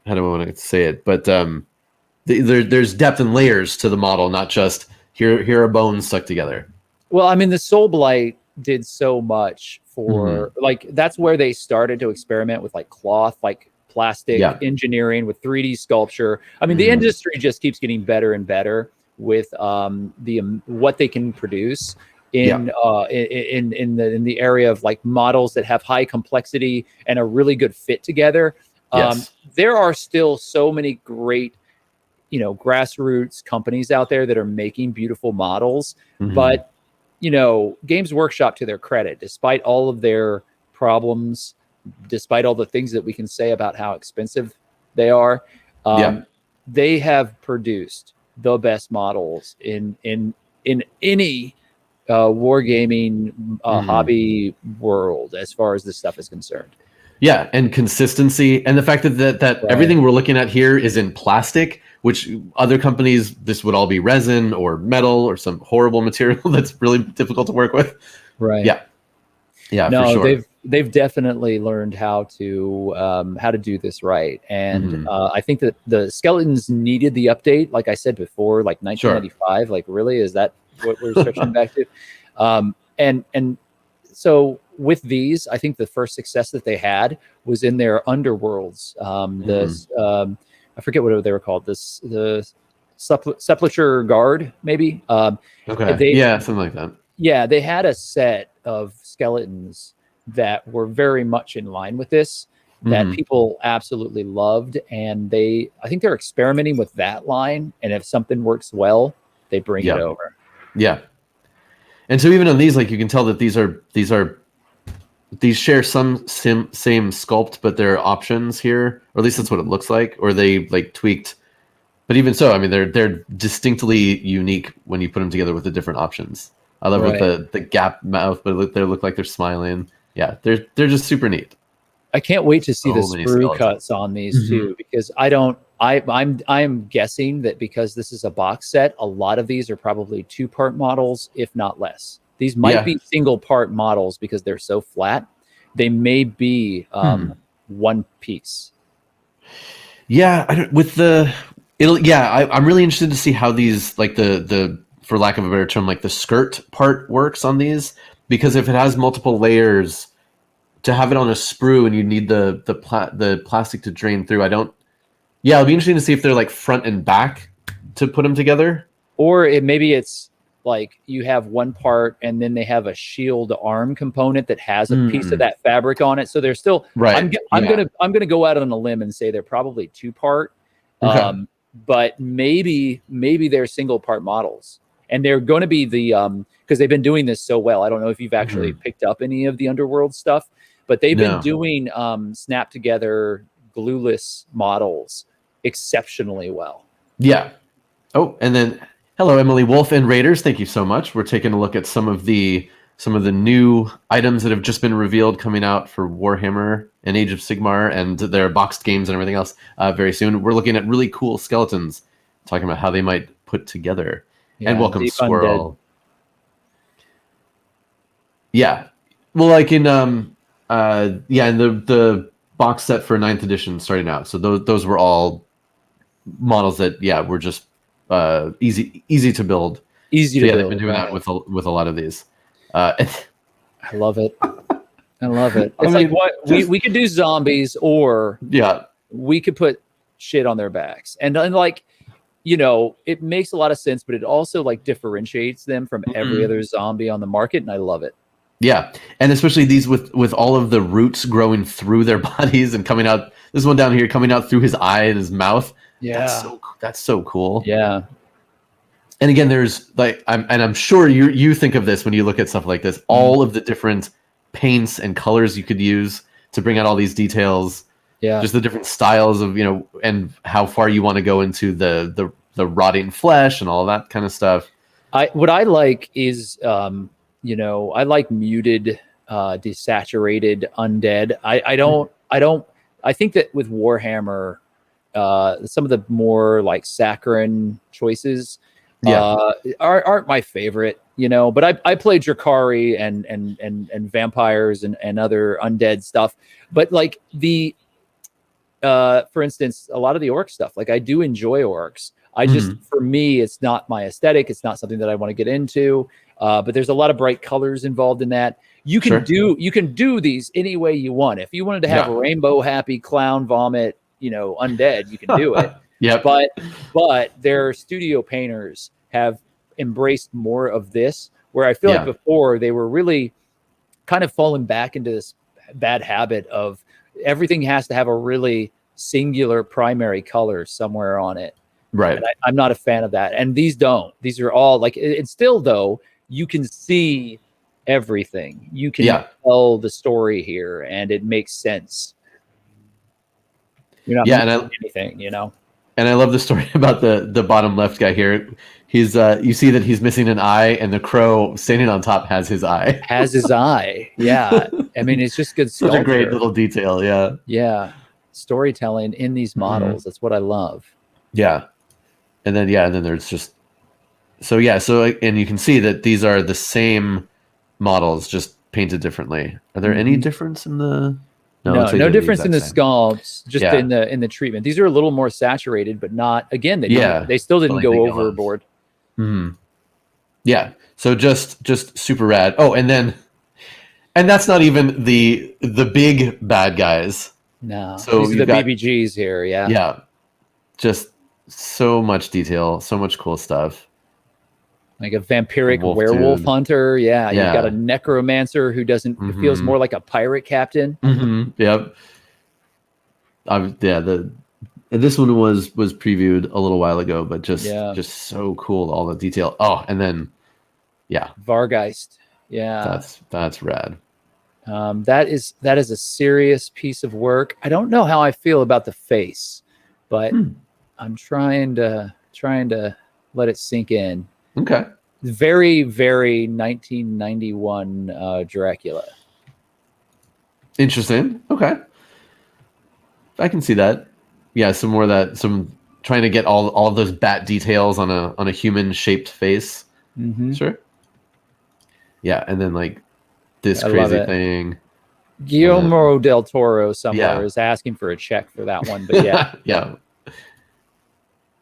I want to say it? But there's depth and layers to the model, not just here are bones stuck together. Well, I mean, the Soul Blight did so much for like that's where they started to experiment with like cloth, like plastic engineering with 3D sculpture. I mean, the industry just keeps getting better and better with what they can produce in the area of like models that have high complexity and a really good fit together. There are still so many great, you know, grassroots companies out there that are making beautiful models, but you know, Games Workshop, to their credit, despite all of their problems, despite all the things that we can say about how expensive they are, they have produced the best models in any wargaming hobby world as far as this stuff is concerned. Yeah, and consistency, and the fact that everything we're looking at here is in plastic, which other companies, this would all be resin or metal or some horrible material that's really difficult to work with. Right. Yeah, no, for sure. They've definitely learned how to do this right, and I think that the skeletons needed the update, like I said before, like 1995. Like, really, is that what we're stretching back to? And so with these, I think the first success that they had was in their underworlds. I forget what they were called. The Sepulcher Guard, maybe. Something like that. Yeah, they had a set of skeletons that were very much in line with this, that people absolutely loved, and I think they're experimenting with that line. And if something works well, they bring it over. Yeah. And so even on these, like, you can tell that these share some same sculpt, but they're options here, or at least that's what it looks like, or they like tweaked. But even so, I mean, they're distinctly unique when you put them together with the different options. I love with the gap mouth, but they look like they're smiling. Yeah, they're just super neat. I can't wait to see the sprue cuts on these too, because I don't I'm guessing that because this is a box set, a lot of these are probably 2-part models, if not less. These might be single part models because they're so flat. They may be one piece. Yeah, I'm really interested to see how these, like the for lack of a better term, like the skirt part works on these, because if it has multiple layers, to have it on a sprue and you need the plastic to drain through, it'll be interesting to see if they're like front and back to put them together, or maybe it's like you have one part and then they have a shield arm component that has a piece of that fabric on it. So they're still right. I'm gonna go out on a limb and say they're probably 2-part, Okay. but maybe they're single part models, and they're going to be the because they've been doing this so well. I don't know if you've actually picked up any of the Underworld stuff, but they've been doing snap together glueless models exceptionally well. Yeah. Oh, and then hello, Emily Wolf and Raiders. Thank you so much. We're taking a look at some of the new items that have just been revealed coming out for Warhammer and Age of Sigmar and their boxed games and everything else very soon. We're looking at really cool skeletons, talking about how they might put together. And welcome, Squirrel. Yeah. Well, like in in the box set for 9th edition starting out. So those were all models that were just easy to build. Easy to build. They've been doing that with a lot of these. I love it. I love it. It's like what we could do zombies, or we could put shit on their backs, and like, you know, it makes a lot of sense, but it also like differentiates them from every other zombie on the market, and I love it. Yeah, and especially these with all of the roots growing through their bodies and coming out. This one down here coming out through his eye and his mouth. Yeah, that's so cool. Yeah. And again, there's like, I'm sure you think of this when you look at stuff like this, all of the different paints and colors you could use to bring out all these details. Yeah. Just the different styles of, and how far you want to go into the rotting flesh and all of that kind of stuff. What I like is, I like muted, desaturated undead. I think that with Warhammer, some of the more like saccharine choices aren't my favorite, but I play Drakari and vampires and other undead stuff. But like for instance, a lot of the orc stuff, like I do enjoy orcs. I just, for me, it's not my aesthetic. It's not something that I want to get into. But there's a lot of bright colors involved in that. You can do these any way you want. If you wanted to have a rainbow happy clown vomit, undead, you can do it. But their studio painters have embraced more of this, where I feel like before they were really kind of falling back into this bad habit of everything has to have a really singular primary color somewhere on it. Right. And I'm not a fan of that. And these don't. These are all like, it's still though, you can see everything. You can tell the story here and it makes sense. You're not missing anything, And I love the story about the bottom left guy here. He's you see that he's missing an eye, and the crow standing on top has his eye. Has his eye. Yeah. I mean, it's just good sculpture. Such a great little detail, yeah. Yeah. Storytelling in these models. That's what I love. Yeah. And then there's just and you can see that these are the same models, just painted differently. Are there any difference in the No difference in the sculpts, just in the treatment. These are a little more saturated, but not, again, they still didn't go overboard. Yeah. So just super rad. Oh, and that's not even the big bad guys. No. So these are the BBGs here, yeah. Yeah. Just so much detail, so much cool stuff. Like a vampiric werewolf hunter. Yeah. You've got a necromancer who doesn't, it feels more like a pirate captain. Yep. This one was previewed a little while ago, but just so cool, all the detail. Oh, and then Vargeist. Yeah. That's rad. That is a serious piece of work. I don't know how I feel about the face, but I'm trying to let it sink in. Okay. Very, very 1991 Dracula. Interesting. Okay. I can see that. some more of that, some trying to get all of those bat details on a human shaped face. Mm-hmm. Sure. Yeah, and then like this I love crazy it. thing. Guillermo del Toro somewhere is asking for a check for that one, but yeah. Yeah.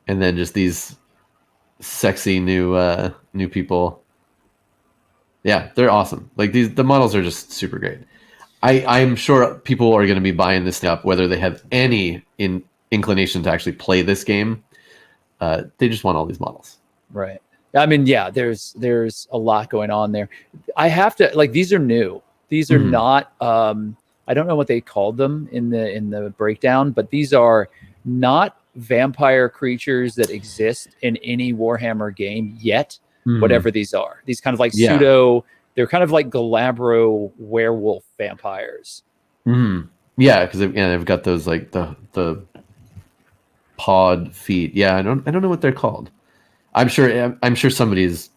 And then just these sexy new people. Yeah, they're awesome. Like the models are just super great. I'm sure people are going to be buying this up whether they have any inclination to actually play this game. They just want all these models. Right. I mean, yeah, there's a lot going on there. I have to like, these are new. These are not I don't know what they called them in the breakdown, but these are not vampire creatures that exist in any Warhammer game yet. Whatever these are. These kind of like pseudo, they're kind of like Galabro werewolf vampires. Yeah, because they've got those like the pod feet. Yeah, I don't know what they're called. I'm sure somebody's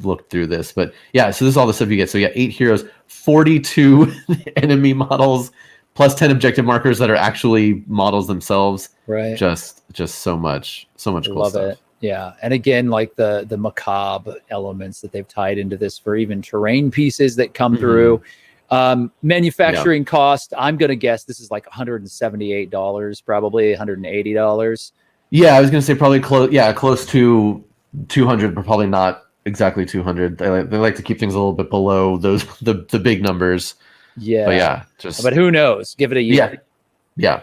looked through this, but yeah, so this is all the stuff you get. So yeah, 8 heroes, 42 enemy models, plus 10 objective markers that are actually models themselves. Right. Just so much cool Love stuff. it. Yeah. And again, like the macabre elements that they've tied into this for even terrain pieces that come through. Manufacturing cost, I'm going to guess this is like $178, probably $180. Yeah, I was going to say probably close to 200, but probably not exactly 200. They like to keep things a little bit below those the big numbers. Yeah. But yeah, but who knows? Give it a year. Yeah.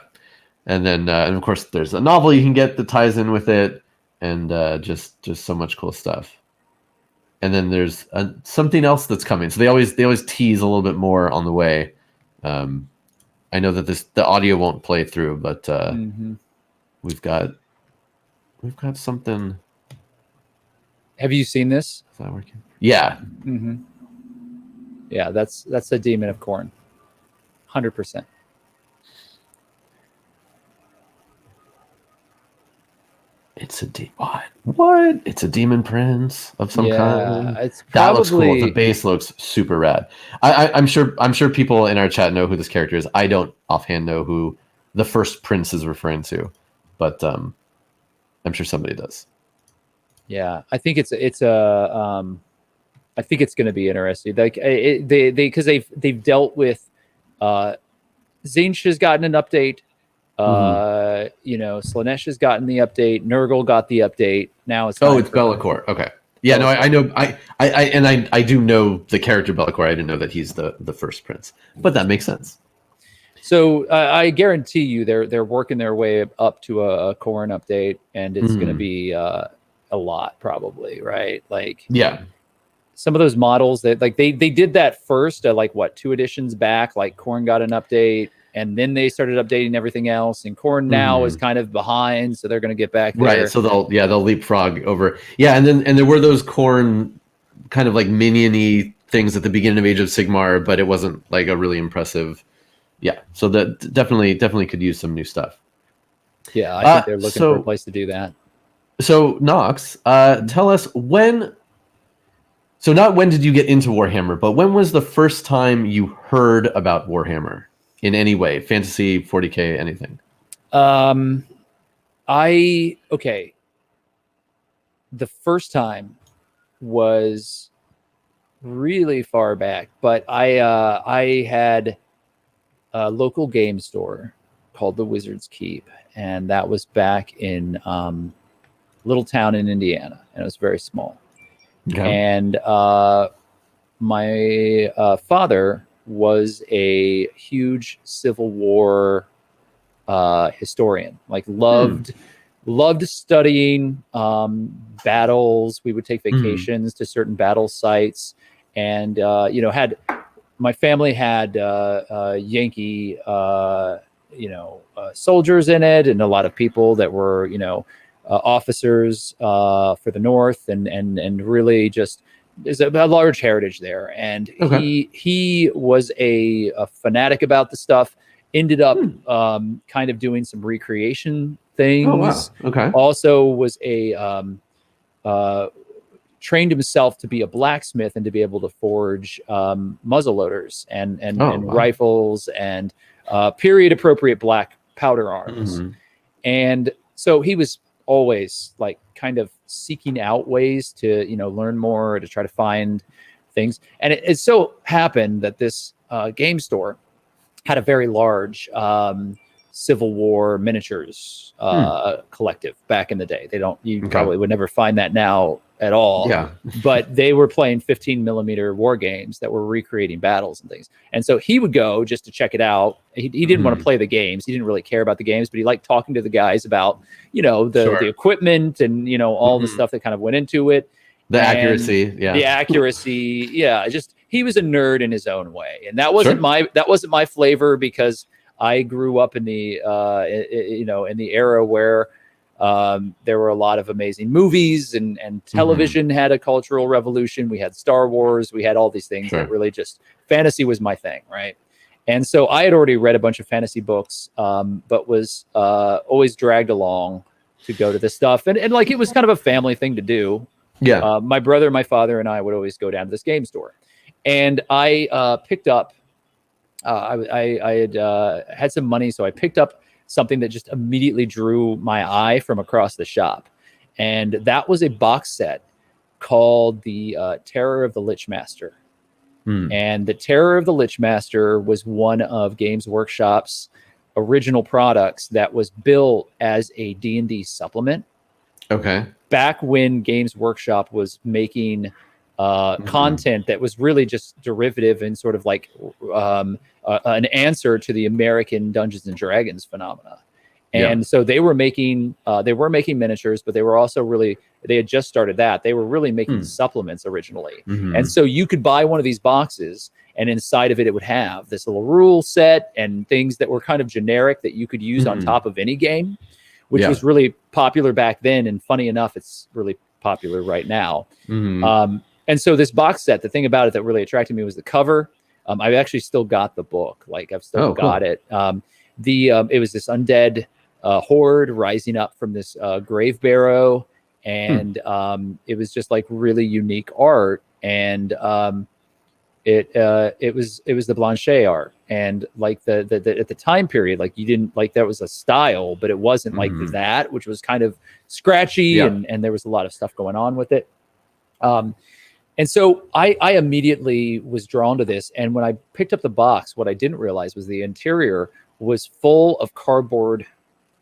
And then and of course there's a novel you can get that ties in with it, and just so much cool stuff. And then there's something else that's coming. So they always tease a little bit more on the way. I know that the audio won't play through, but we've got something. Have you seen this? Is that working? Yeah. Yeah, that's a Demon of Khorne. 100%. It's a what? It's a demon prince of some kind. It's probably... That looks cool. The base looks super rad. I'm sure people in our chat know who this character is. I don't offhand know who the first prince is referring to, but I'm sure somebody does. Yeah, I think it's I think it's going to be interesting. Like because they've dealt with Zinch has gotten an update. Slaanesh has gotten the update. Nurgle got the update. Now it's Be'lakor. Okay. Yeah, no, I know. I do know the character Be'lakor. I didn't know that he's the first prince, but that makes sense. So I guarantee you, they're working their way up to a Khorne update, and it's going to be a lot, probably, right? Like, yeah, some of those models that like they did that first, like 2 editions back. Like Khorne got an update. And then they started updating everything else, and Khorne now is kind of behind, so they're going to get back there. Right, so they'll leapfrog over. Yeah, and there were those Khorne kind of like minion-y things at the beginning of Age of Sigmar, but it wasn't like a really impressive. Yeah, so that definitely could use some new stuff. Yeah, I think they're looking for a place to do that. So Nox, tell us when. So not when did you get into Warhammer, but when was the first time you heard about Warhammer? In any way, fantasy, 40K, anything. The first time was really far back, but I had a local game store called the Wizard's Keep, and that was back in little town in Indiana, and it was very small. Okay. And my father was a huge Civil War historian, like loved studying battles. We would take vacations to certain battle sites, and my family had Yankee soldiers in it, and a lot of people that were officers for the North, and really just there's a large heritage there. And he was a fanatic about the stuff, ended up kind of doing some recreation things. Oh, wow. Okay. Also was trained himself to be a blacksmith and to be able to forge muzzleloaders and rifles and period appropriate black powder arms. And so he was always like kind of seeking out ways to, learn more, to try to find things. And it so happened that this game store had a very large Civil War miniatures collective back in the day. You probably would never find that now at all. Yeah. But they were playing 15 millimeter war games that were recreating battles and things. And so he would go just to check it out. He didn't want to play the games. He didn't really care about the games, but he liked talking to the guys about, the equipment and, all the stuff that kind of went into it. The accuracy. Yeah. The accuracy. Yeah. He was a nerd in his own way. And that wasn't my flavor, because I grew up in the, in the era where there were a lot of amazing movies and television had a cultural revolution. We had Star Wars. We had all these things that really just fantasy was my thing. Right. And so I had already read a bunch of fantasy books, but was always dragged along to go to this stuff. And like, it was kind of a family thing to do. Yeah. My brother, my father, and I would always go down to this game store. And I picked up, I had some money, so I picked up something that just immediately drew my eye from across the shop. And that was a box set called the Terror of the Lich Master. And the Terror of the Lich Master was one of Games Workshop's original products that was built as a D&D supplement. Okay. Back when Games Workshop was making content that was really just derivative and sort of like an answer to the American Dungeons and Dragons phenomena. And so they were making miniatures, but they were also they had just started that. They were really making supplements originally. And so you could buy one of these boxes, and inside of it, it would have this little rule set and things that were kind of generic that you could use on top of any game, which was really popular back then. And funny enough, it's really popular right now. And so this box set, the thing about it that really attracted me was the cover. I've actually still got the book. Like, I've still got it. It was this undead horde rising up from this grave barrow. And it was just like really unique art. And it was the Blanchet art. And like the at the time period, like, you didn't like, that was a style, but it wasn't like that, which was kind of scratchy and there was a lot of stuff going on with it. And so I immediately was drawn to this. And when I picked up the box, what I didn't realize was the interior was full of cardboard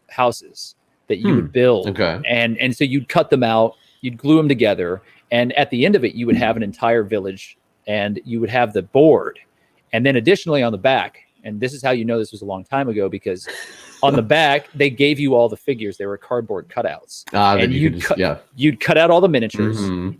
houses that you would build. Okay. And so you'd cut them out, you'd glue them together. And at the end of it, you would have an entire village, and you would have the board. And then additionally on the back, and this is how you know this was a long time ago, because on the back, they gave you all the figures. They were cardboard cutouts. And you'd cut out all the miniatures,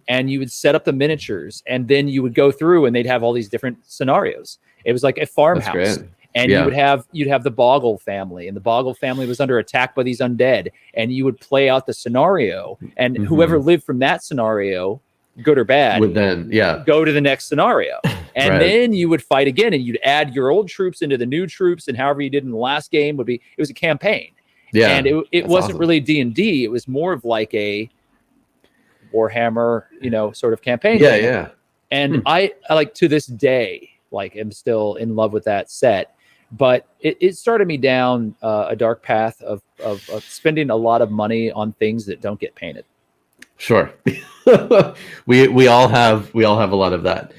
and you would set up the miniatures, and then you would go through and they'd have all these different scenarios. It was like a farmhouse. And you'd have the Boggle family, and the Boggle family was under attack by these undead, and you would play out the scenario, and whoever lived from that scenario, good or bad, would then go to the next scenario. And then you would fight again, and you'd add your old troops into the new troops, and however you did in the last game it was a campaign. And it wasn't really D&D. It was more of like a Warhammer, sort of campaign. And I like, to this day, like, am still in love with that set. But it started me down a dark path of spending a lot of money on things that don't get painted. Sure. we all have a lot of that.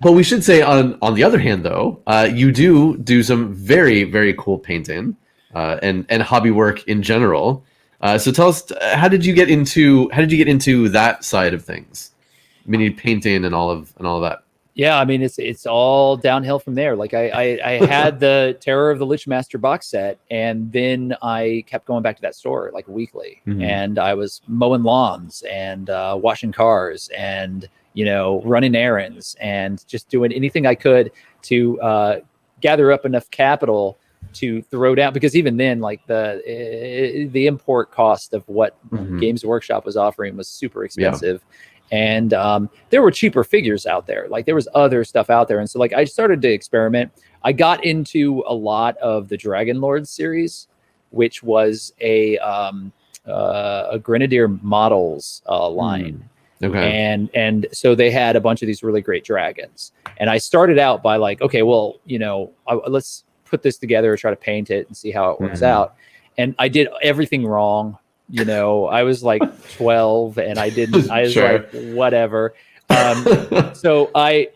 But we should say on the other hand, though, you do some very, very cool painting and hobby work in general. So tell us, how did you get into that side of things? Mini painting and all of that. Yeah, I mean, it's all downhill from there. Like, I had the Terror of the Lich Master box set, and then I kept going back to that store like weekly. And I was mowing lawns and washing cars and, running errands and just doing anything I could to gather up enough capital to throw down. Because even then, like, the import cost of what Games Workshop was offering was super expensive. And there were cheaper figures out there. Like, there was other stuff out there. And so, like, I started to experiment. I got into a lot of the Dragon Lord series, which was a Grenadier Models line. Okay. And so they had a bunch of these really great dragons. And I started out by like, okay, well, let's put this together, try to paint it and see how it works out. and I did everything wrong. You know, I was like 12 and I was Sure. like, whatever. So I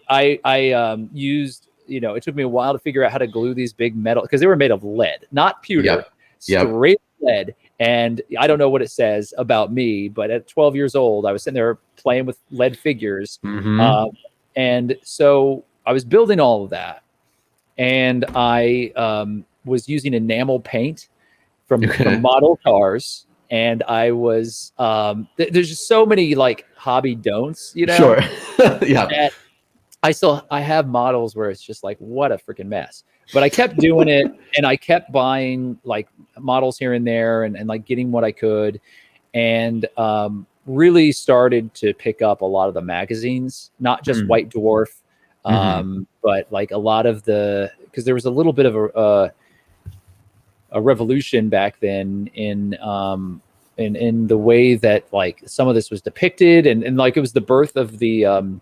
used, you know, it took me a while to figure out how to glue these big metal, because they were made of lead, not pewter, straight lead. And I don't know what it says about me, but at 12 years old, I was sitting there playing with lead figures. And so I was building all of that. And I was using enamel paint from model cars. And I was, there's just so many like hobby don'ts, you know? Sure. Yeah. I have models where it's just like, what a freaking mess. But I kept doing it, and I kept buying like models here and there, and like getting what I could, and really started to pick up a lot of the magazines, not just White Dwarf, but like a lot of because there was a little bit of a revolution back then in the way that like some of this was depicted, and like it was the birth of the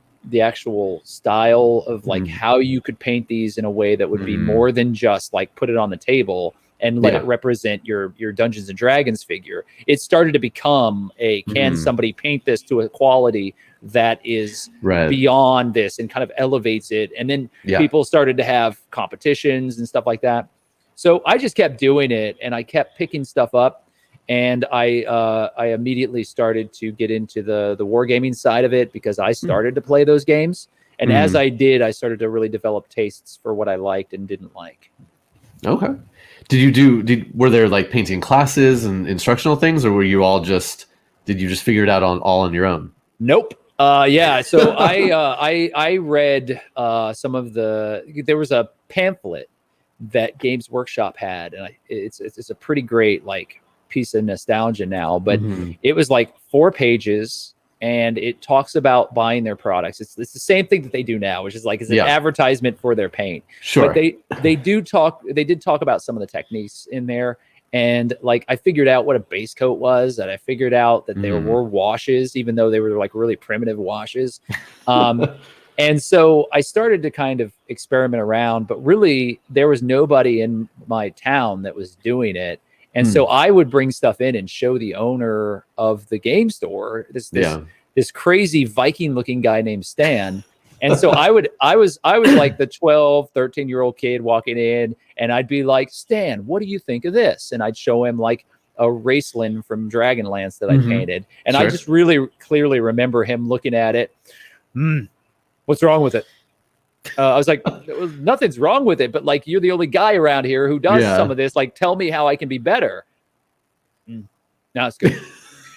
actual style of like how you could paint these in a way that would be more than just like put it on the table and let it represent your Dungeons and Dragons figure. It started to become can somebody paint this to a quality that is beyond this and kind of elevates it. And then people started to have competitions and stuff like that. So I just kept doing it, and I kept picking stuff up. And I immediately started to get into the wargaming side of it, because I started to play those games. And as I did, I started to really develop tastes for what I liked and didn't like. Okay. Were there like painting classes and instructional things, or were you all did you just figure it out all on your own? Nope. So I read some of there was a pamphlet that Games Workshop had, and it's a pretty great like piece of nostalgia now, but it was like 4 pages, and it talks about buying their products. It's the same thing that they do now, which is like, it's an advertisement for their paint. Sure. But they did talk about some of the techniques in there. And like, I figured out what a base coat was, and I figured out that there were washes, even though they were like really primitive washes. And so I started to kind of experiment around, but really there was nobody in my town that was doing it. And so I would bring stuff in and show the owner of the game store, this crazy Viking looking guy named Stan. And so I was like the 12, 13-year-old kid walking in, and I'd be like, Stan, what do you think of this? And I'd show him like a Raceland from Dragonlance that I painted. And I just really clearly remember him looking at it. What's wrong with it? I was like, nothing's wrong with it, but like, you're the only guy around here who does some of this. Like, tell me how I can be better. No, it's good.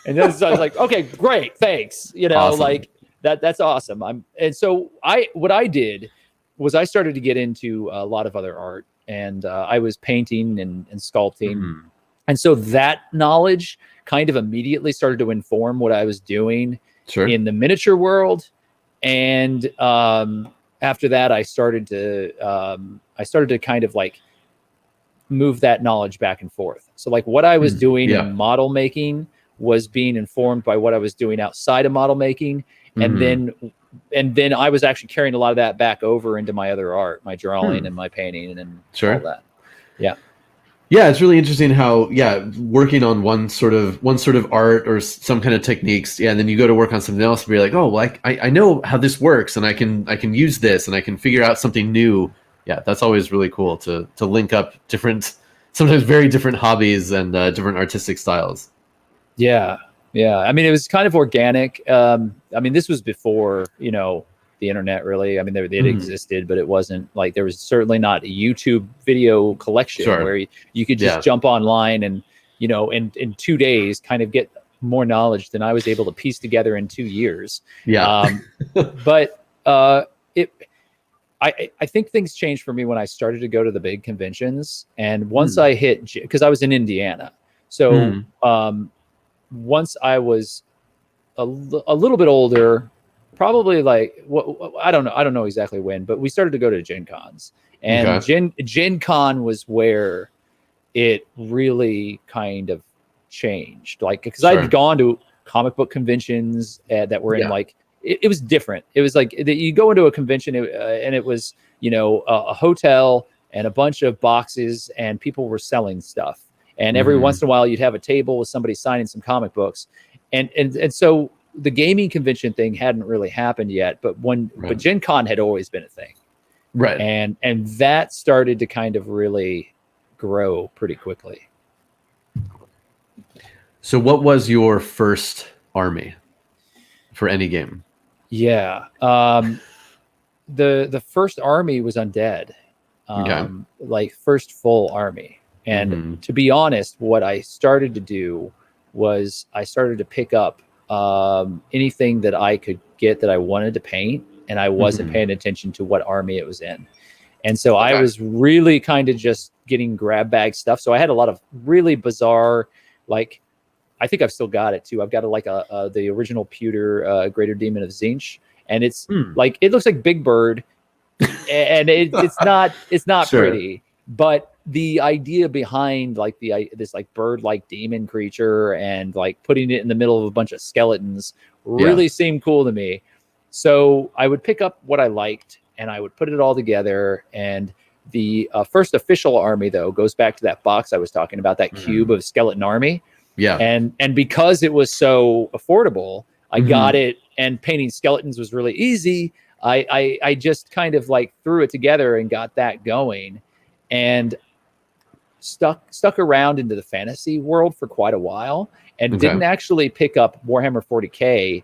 And then so I was like, okay, great, thanks. You know, awesome. Like that's awesome. So what I did was I started to get into a lot of other art, and I was painting and sculpting. And so that knowledge kind of immediately started to inform what I was doing in the miniature world. And after that, I started to kind of like move that knowledge back and forth. So like what I was doing in model making was being informed by what I was doing outside of model making. And then I was actually carrying a lot of that back over into my other art, my drawing and my painting and all that. Yeah, it's really interesting how working on one sort of art or some kind of techniques, and then you go to work on something else and be like, oh, well, I know how this works, and I can use this, and I can figure out something new. Yeah, that's always really cool to link up different, sometimes very different hobbies and different artistic styles. Yeah. I mean, it was kind of organic. I mean, this was before, the internet really. I mean, it existed, but it wasn't like, there was certainly not a YouTube video collection where you could just jump online and, in 2 days kind of get more knowledge than I was able to piece together in 2 years. But I think things changed for me when I started to go to the big conventions. And once I hit, because I was in Indiana. So once I was a little bit older, probably like I don't know exactly when, but we started to go to Gen Cons, and Gen Con was where it really kind of changed. Like, because I'd gone to comic book conventions that were in like it was different. It was like you go into a convention and it was a hotel and a bunch of boxes, and people were selling stuff. And every once in a while, you'd have a table with somebody signing some comic books, and so the gaming convention thing hadn't really happened yet. But but Gen Con had always been a thing, right? And that started to kind of really grow pretty quickly. So, what was your first army for any game? Yeah, the first army was Undead, like first full army. And to be honest, what I started to do was I started to pick up anything that I could get that I wanted to paint, and I wasn't paying attention to what army it was in. And so I was really kind of just getting grab bag stuff. So I had a lot of really bizarre, like, I think I've still got it too. I've got the original pewter Greater Demon of Zinch, and it's like, it looks like Big Bird, and it's not sure. pretty, but the idea behind like this like bird-like demon creature and like putting it in the middle of a bunch of skeletons really seemed cool to me. So I would pick up what I liked and I would put it all together. And the first official army, though, goes back to that box I was talking about, that cube of skeleton army. Yeah. And because it was so affordable, I got it, and painting skeletons was really easy. I just kind of like threw it together and got that going, and stuck around into the fantasy world for quite a while, and didn't actually pick up Warhammer 40K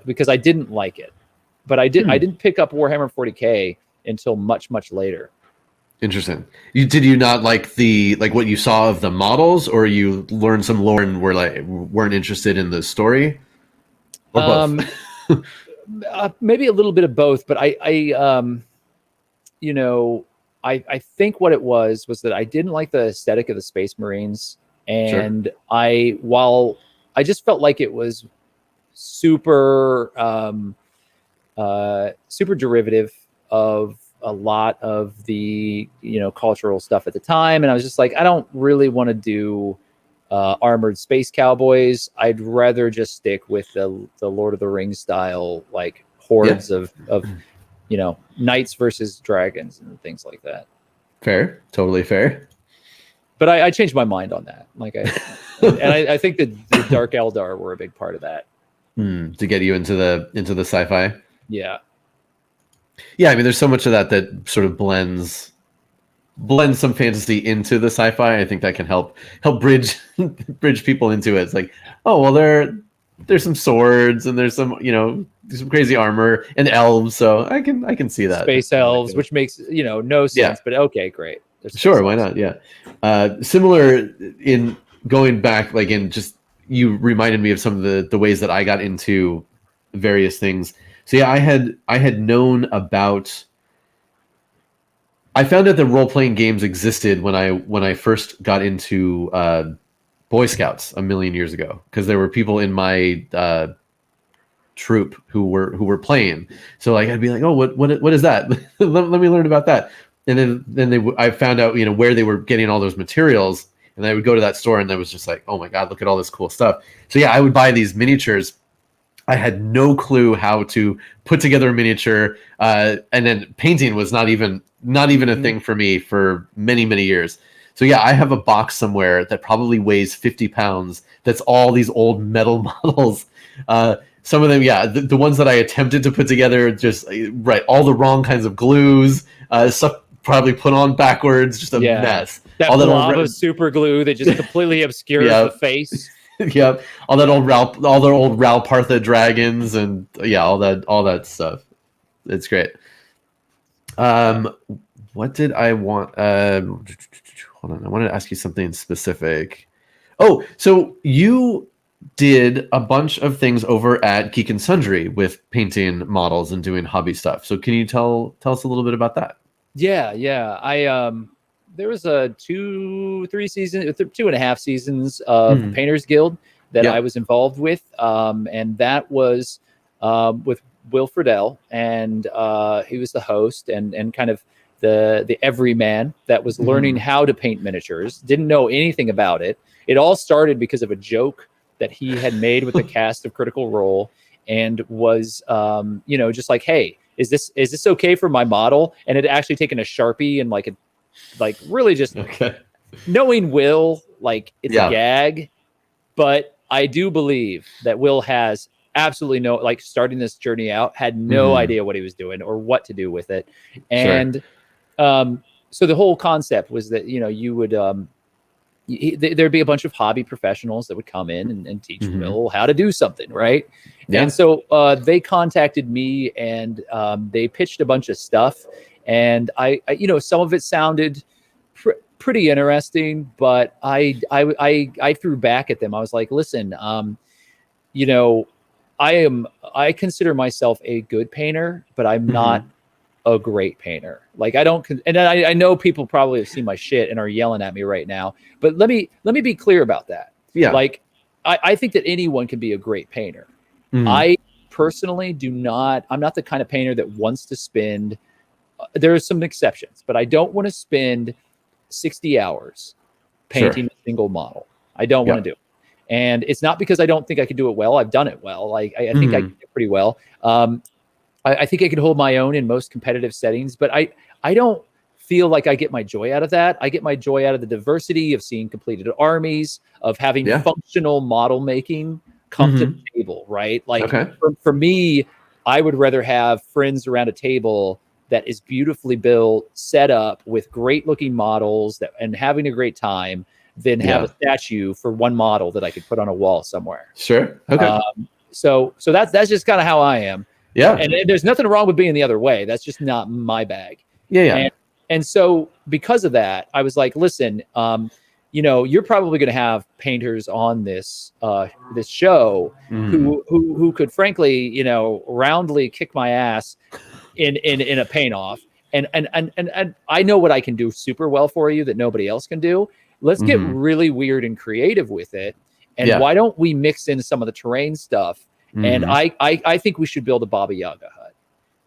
because I didn't like it. But I didn't pick up Warhammer 40K until much later. Interesting. Did you not like what you saw of the models, or you learned some lore and weren't interested in the story? Or both? Maybe a little bit of both, but I think what it was that I didn't like the aesthetic of the Space Marines, and while I just felt like it was super super derivative of a lot of the cultural stuff at the time, and I was just like, I don't really want to do armored space cowboys. I'd rather just stick with the Lord of the Rings style, like hordes of knights versus dragons and things like that. Fair, totally fair. But I changed my mind on that. Like I think that the Dark Eldar were a big part of that. To get you into the sci-fi. Yeah. Yeah, I mean, there's so much of that sort of blends some fantasy into the sci-fi. I think that can help bridge people into it. It's like, oh well, there's some swords and there's some some crazy armor and elves, so I can see that. Space elves, which makes no sense, but okay, great. Sure, why not? Yeah. Similar in going back, like in just you reminded me of some of the ways that I got into various things. So yeah, I had known about. I found out that role-playing games existed when I first got into Boy Scouts a million years ago, because there were people in my troop who were playing. So like I'd be like, oh, what is that? let me learn about that. And then I found out where they were getting all those materials, and I would go to that store, and I was just like, oh my god, look at all this cool stuff. So yeah, I would buy these miniatures. I had no clue how to put together a miniature, and then painting was not even a thing for me for many years. So yeah, I have a box somewhere that probably weighs 50 pounds. That's all these old metal models. Some of them, yeah, the ones that I attempted to put together, just all the wrong kinds of glues, stuff probably put on backwards, just a mess. That blob of super glue that just completely obscures the face. Yep, all the old Ral Partha dragons, and all that stuff. It's great. What did I want? Hold on, I wanted to ask you something specific. Oh, so you did a bunch of things over at Geek and Sundry with painting models and doing hobby stuff. So can you tell us a little bit about that? Yeah. I there was 2.5 seasons of Painters Guild that I was involved with, and that was with Will Friedle, and he was the host and kind of the everyman that was learning how to paint miniatures. Didn't know anything about it. It all started because of a joke that he had made with the cast of Critical Role, and was just like, hey, is this okay for my model? And it had actually taken a Sharpie and like really just knowing Will, Like it's a gag, but I do believe that Will has absolutely no, like starting this journey out, had no idea what he was doing or what to do with it. And so the whole concept was that, you know, you would, there'd be a bunch of hobby professionals that would come in and teach Will how to do something, right? And so they contacted me and they pitched a bunch of stuff. And I you know, some of it sounded pretty interesting, but I threw back at them. I was like, listen, you know, I consider myself a good painter, but I'm not a great painter. Like I don't, and I know people probably have seen my shit and are yelling at me right now, but let me be clear about that. Yeah. Like I think that anyone can be a great painter. I personally I'm not the kind of painter that wants to spend, there are some exceptions, but I don't want to spend 60 hours painting a single model. I don't want to do it. And it's not because I don't think I could do it well. I've done it well. I think I can do it pretty well. I think I can hold my own in most competitive settings, but I don't feel like I get my joy out of that. I get my joy out of the diversity of seeing completed armies, of having functional model making come to the table, right? Like for me, I would rather have friends around a table that is beautifully built, set up with great looking models and having a great time than have a statue for one model that I could put on a wall somewhere. Sure. Okay. So that's just kind of how I am. Yeah. And there's nothing wrong with being the other way. That's just not my bag. Yeah. And so because of that, I was like, listen, you know, you're probably going to have painters on this this show who could frankly, you know, roundly kick my ass in a paint off. And I know what I can do super well for you that nobody else can do. Let's get really weird and creative with it. And why don't we mix in some of the terrain stuff? And I think we should build a Baba Yaga hut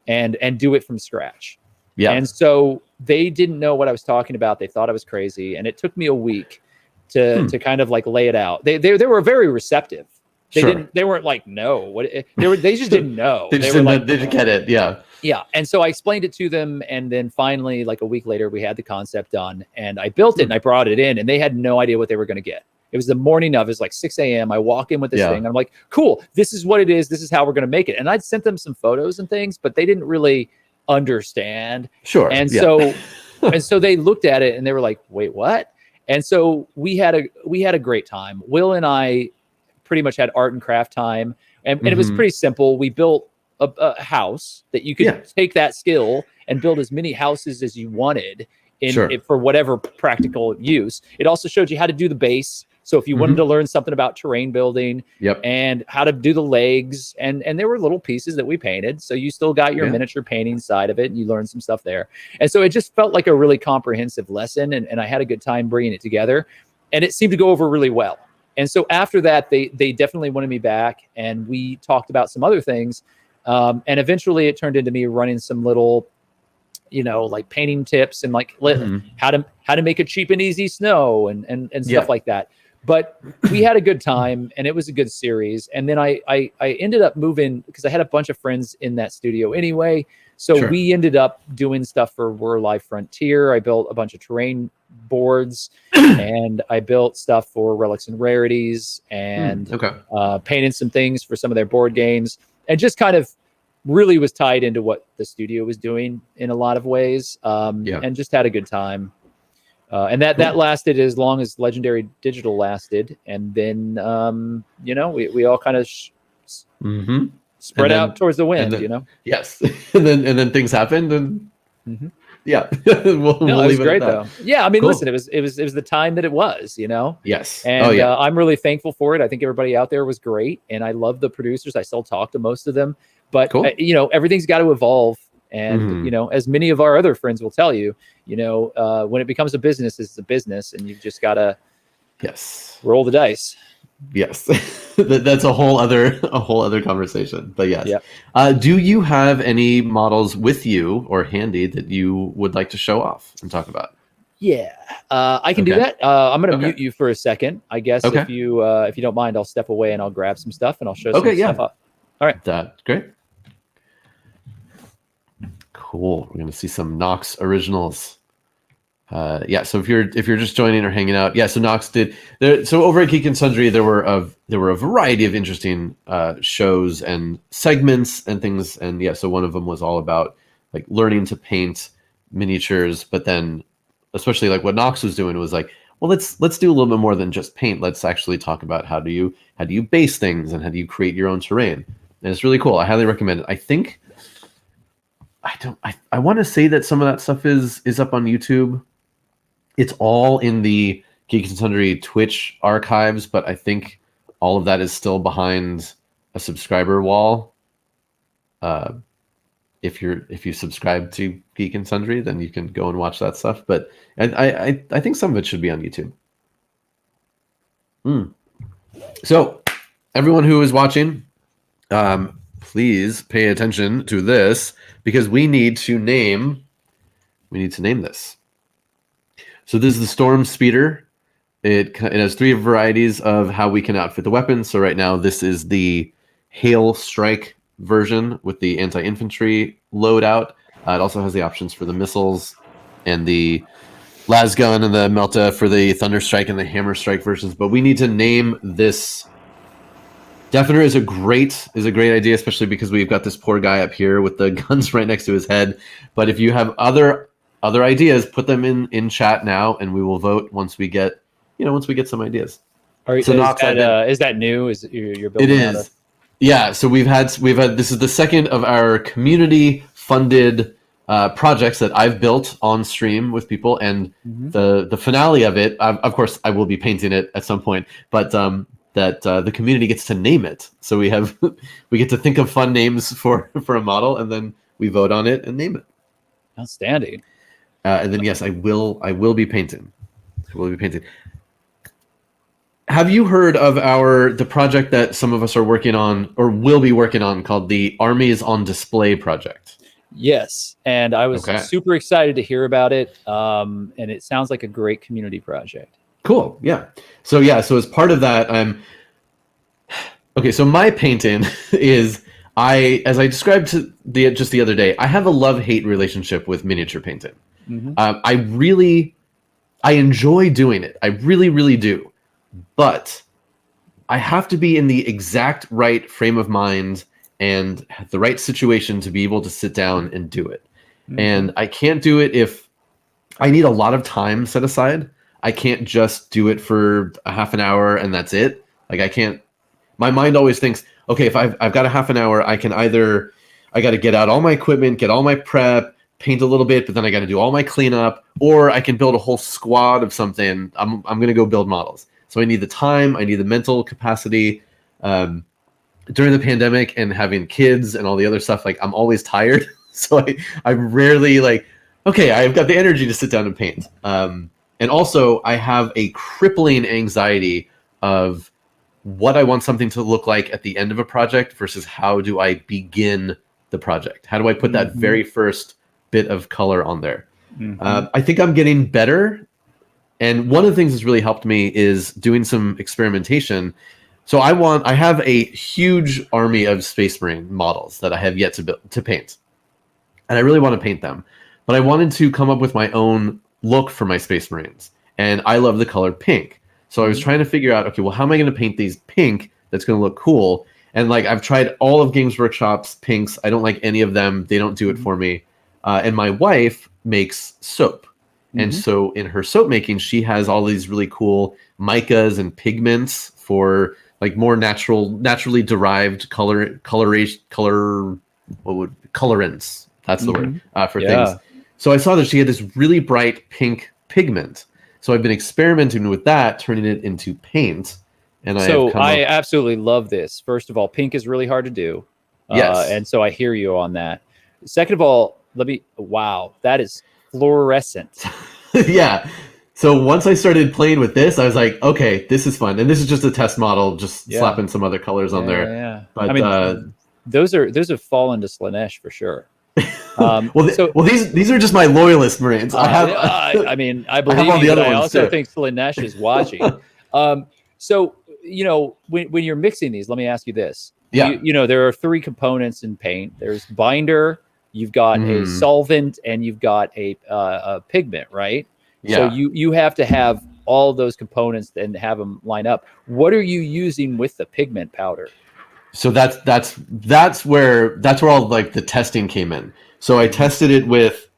and do it from scratch. Yeah. And so they didn't know what I was talking about. They thought I was crazy. And it took me a week to kind of like lay it out. They were very receptive. They weren't like, no, they just didn't know. They didn't get it. Yeah. Yeah. And so I explained it to them. And then finally, like a week later, we had the concept done and I built it and I brought it in and they had no idea what they were going to get. It was the morning of, it was like 6 a.m. I walk in with this thing. And I'm like, cool, this is what it is. This is how we're going to make it. And I'd sent them some photos and things, but they didn't really understand. Sure. And so they looked at it and they were like, wait, what? And so we had a great time. Will and I pretty much had art and craft time. And it was pretty simple. We built a house that you could take that skill and build as many houses as you wanted for whatever practical use. It also showed you how to do the base. So if you wanted to learn something about terrain building and how to do the legs, and there were little pieces that we painted. So you still got your miniature painting side of it and you learned some stuff there. And so it just felt like a really comprehensive lesson. And I had a good time bringing it together and it seemed to go over really well. And so after that, they definitely wanted me back and we talked about some other things. And eventually it turned into me running some little, you know, like painting tips and like how to make a cheap and easy snow and stuff like that. But we had a good time and it was a good series. And then I ended up moving because I had a bunch of friends in that studio anyway. So we ended up doing stuff for We're Live Frontier. I built a bunch of terrain boards and I built stuff for Relics and Rarities and painted some things for some of their board games and just kind of really was tied into what the studio was doing in a lot of ways and just had a good time. And that lasted as long as Legendary Digital lasted. And then, you know, we all kind of spread out towards the wind, you know? Yes. and then things happened and we'll it was leave great it at though. Yeah. I mean, listen, it was the time that it was, you know? Yes. And I'm really thankful for it. I think everybody out there was great. And I love the producers. I still talk to most of them, but you know, everything's got to evolve. And, you know, as many of our other friends will tell you, you know, when it becomes a business, it's a business and you've just got to roll the dice. Yes. That's a whole other conversation, but yes. Do you have any models with you or handy that you would like to show off and talk about? Yeah, I can do that. I'm going to mute you for a second. I guess if you don't mind, I'll step away and I'll grab some stuff and I'll show some stuff up. All right. That's great. Cool. We're going to see some Nox originals. Yeah, so if you're just joining or hanging out, yeah. So Nox did there. So over at Geek and Sundry, there were a variety of interesting shows and segments and things, and yeah. So one of them was all about like learning to paint miniatures, but then especially like what Nox was doing was like, well, let's do a little bit more than just paint. Let's actually talk about how do you base things and how do you create your own terrain. And it's really cool. I highly recommend it. I think I want to say that some of that stuff is up on YouTube. It's all in the Geek and Sundry Twitch archives, but I think all of that is still behind a subscriber wall. If you subscribe to Geek and Sundry, then you can go and watch that stuff. But I think some of it should be on YouTube. So everyone who is watching, please pay attention to this because we need to name this. So this is the Storm Speeder. It has 3 varieties of how we can outfit the weapons. So right now this is the Hail Strike version with the anti-infantry loadout. It also has the options for the missiles and the las gun and the melta for the Thunder Strike and the Hammer Strike versions. But we need to name this. Deafener is a great idea, especially because we've got this poor guy up here with the guns right next to his head. But if you have other ideas, put them in chat now, and we will vote once we get some ideas. Is that new? Is you're building? It is. Yeah. So we've had this is the second of our community funded projects that I've built on stream with people, and the finale of it. Of course, I will be painting it at some point, but that the community gets to name it. So we get to think of fun names for a model, and then we vote on it and name it. Outstanding. And then yes, I will be painting. I will be painting. Have you heard of the project that some of us are working on or will be working on called the Armies on Display project? Yes, and I was super excited to hear about it. And it sounds like a great community project. Cool. Yeah. So as part of that, so my painting is as I described to just the other day, I have a love-hate relationship with miniature painting. I enjoy doing it. I really, really do. But I have to be in the exact right frame of mind and the right situation to be able to sit down and do it. And I can't do it if I need a lot of time set aside. I can't just do it for a half an hour and that's it. Like I can't. My mind always thinks, okay, if I've got a half an hour, I got to get out all my equipment, get all my prep, paint a little bit, but then I got to do all my cleanup, or I can build a whole squad of something. I'm going to go build models. So I need the time, I need the mental capacity. During the pandemic and having kids and all the other stuff, like I'm always tired. So I'm rarely like, okay, I've got the energy to sit down and paint. And also I have a crippling anxiety of what I want something to look like at the end of a project versus how do I begin the project? How do I put that very first bit of color on there? I think I'm getting better. And one of the things that's really helped me is doing some experimentation. So I have a huge army of Space Marine models that I have yet to paint. And I really want to paint them. But I wanted to come up with my own look for my Space Marines. And I love the color pink. So I was trying to figure out, okay, well, how am I going to paint these pink that's going to look cool? And like I've tried all of Games Workshop's pinks. I don't like any of them. They don't do it for me. And my wife makes soap. And so in her soap making, she has all these really cool micas and pigments for like more naturally derived colorants. That's the word for things. So I saw that she had this really bright pink pigment. So I've been experimenting with that, turning it into paint. And I absolutely love this. First of all, pink is really hard to do. Yes. And so I hear you on that. Second of all, wow, that is fluorescent. Yeah. So once I started playing with this, I was like, okay, this is fun. And this is just a test model, just slapping some other colors on there. Yeah. But I mean, those have fallen to Slanesh for sure. These are just my loyalist Marines. I believe I also think Slanesh is watching. So when you're mixing these, let me ask you this. Yeah. There are 3 components in paint. There's binder, you've got a solvent, and you've got a pigment, right? So Yeah. you have to have all those components and have them line up. What are you using with the pigment powder? So that's where all like the testing came in. So I tested it with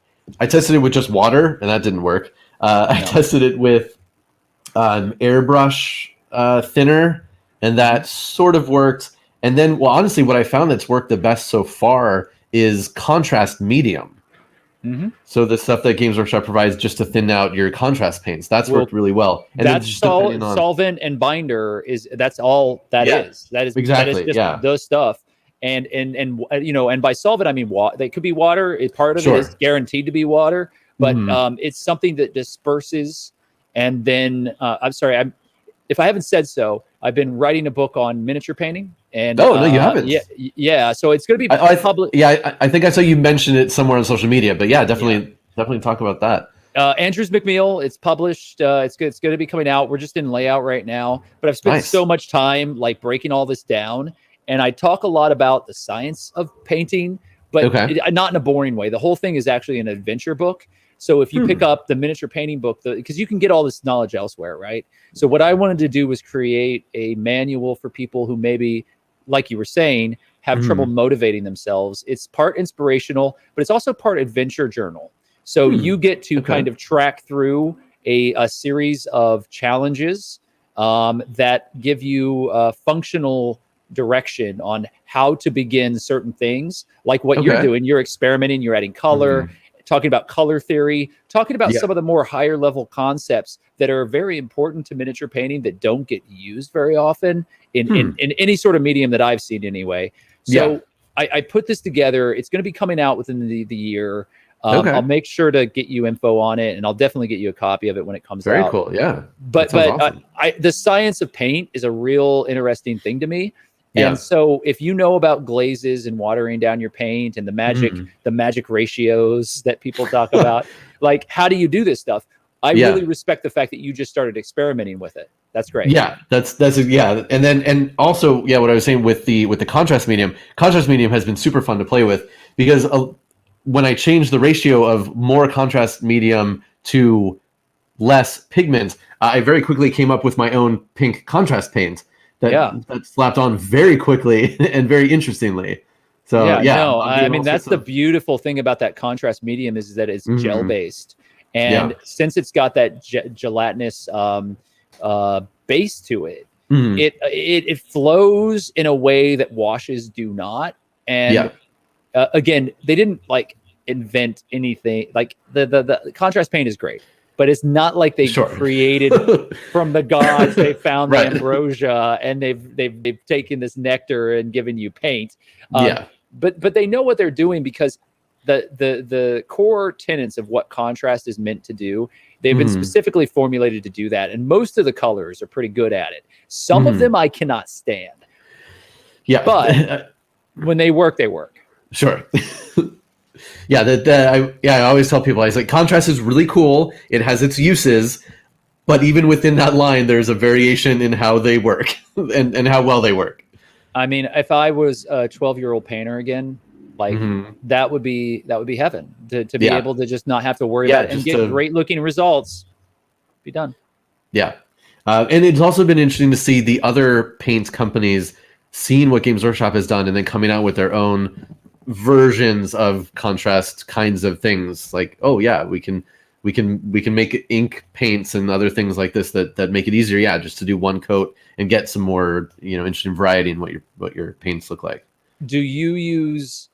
just water, and that didn't work. I No. tested it with airbrush thinner, and that sort of worked. And then, well, honestly, what I found that's worked the best so far is contrast medium. Mm-hmm. So the stuff that Games Workshop provides just to thin out your contrast paints, that's worked really well. And that's then just depending on solvent and binder that's all that is. That is exactly just the stuff. And and by solvent I mean water. They could be water. Part of it is guaranteed to be water, but it's something that disperses. And then I'm sorry, if I haven't said so, I've been writing a book on miniature painting. And no, you haven't. Yeah. So it's going to be public. Yeah, I think I saw you mention it somewhere on social media. But yeah, definitely talk about that. Andrews McMeel, it's published. It's good. It's going to be coming out. We're just in layout right now. But I've spent so much time like breaking all this down, and I talk a lot about the science of painting, but not in a boring way. The whole thing is actually an adventure book. So if you pick up the miniature painting book, because you can get all this knowledge elsewhere, right? So what I wanted to do was create a manual for people who maybe, like you were saying, have trouble motivating themselves. It's part inspirational, but it's also part adventure journal. So you get to kind of track through a series of challenges that give you functional direction on how to begin certain things, like what you're doing. You're experimenting, you're adding color, talking about color theory, talking about some of the more higher level concepts that are very important to miniature painting that don't get used very often in any sort of medium that I've seen anyway. So I put this together. It's going to be coming out within the year. I'll make sure to get you info on it, and I'll definitely get you a copy of it when it comes out. Very cool, yeah. But awesome. The science of paint is a real interesting thing to me. And so if you know about glazes and watering down your paint and the magic ratios that people talk about, like how do you do this stuff? I really respect the fact that you just started experimenting with it. That's great. Yeah, that's and also what I was saying with the contrast medium has been super fun to play with, because when I changed the ratio of more contrast medium to less pigment, I very quickly came up with my own pink contrast paint that slapped on very quickly and very interestingly. So I mean that's the beautiful thing about that contrast medium is that it's gel based, and since it's got that gelatinous base to it, it flows in a way that washes do not. And again, they didn't like invent anything. Like the contrast paint is great, but it's not like they created from the gods. They found the ambrosia and they've taken this nectar and given you paint. But they know what they're doing, because the core tenets of what contrast is meant to do, they've been specifically formulated to do that. And most of the colors are pretty good at it. Some of them I cannot stand. But when they work, they work. Sure. I always tell people, I was like, contrast is really cool. It has its uses, but even within that line, there's a variation in how they work and how well they work. I mean, if I was a 12-year-old painter again, like that would be heaven to be able to just not have to worry about it and get great looking results. Be done. Yeah. And it's also been interesting to see the other paint companies seeing what Games Workshop has done and then coming out with their own versions of contrast kinds of things. Like, we can make ink paints and other things like this that make it easier, just to do one coat and get some more interesting variety in what your paints look like. Do you use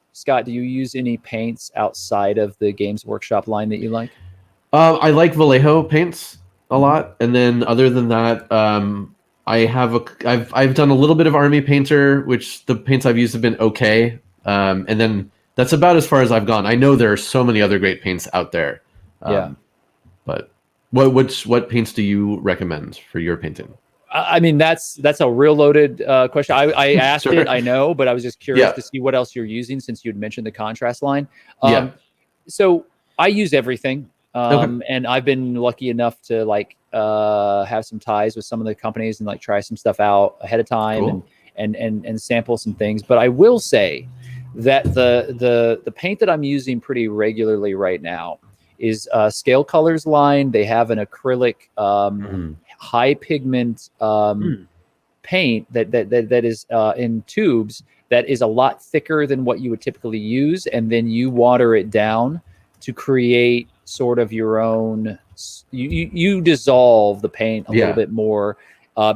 any paints outside of the Games Workshop line that you like? I like Vallejo paints a lot, and then other than that, I've done a little bit of Army Painter, which the paints I've used have been okay. And then that's about as far as I've gone. I know there are so many other great paints out there. But what paints do you recommend for your painting? I mean, that's a real loaded question. I asked it, I know, but I was just curious to see what else you're using since you'd mentioned the contrast line. So I use everything. And I've been lucky enough to have some ties with some of the companies and try some stuff out ahead of time and sample some things. But I will say that the paint that I'm using pretty regularly right now is Scale Colors line. They have an acrylic high pigment paint that is in tubes that is a lot thicker than what you would typically use, and then you water it down to create sort of your own. You dissolve the paint a little bit more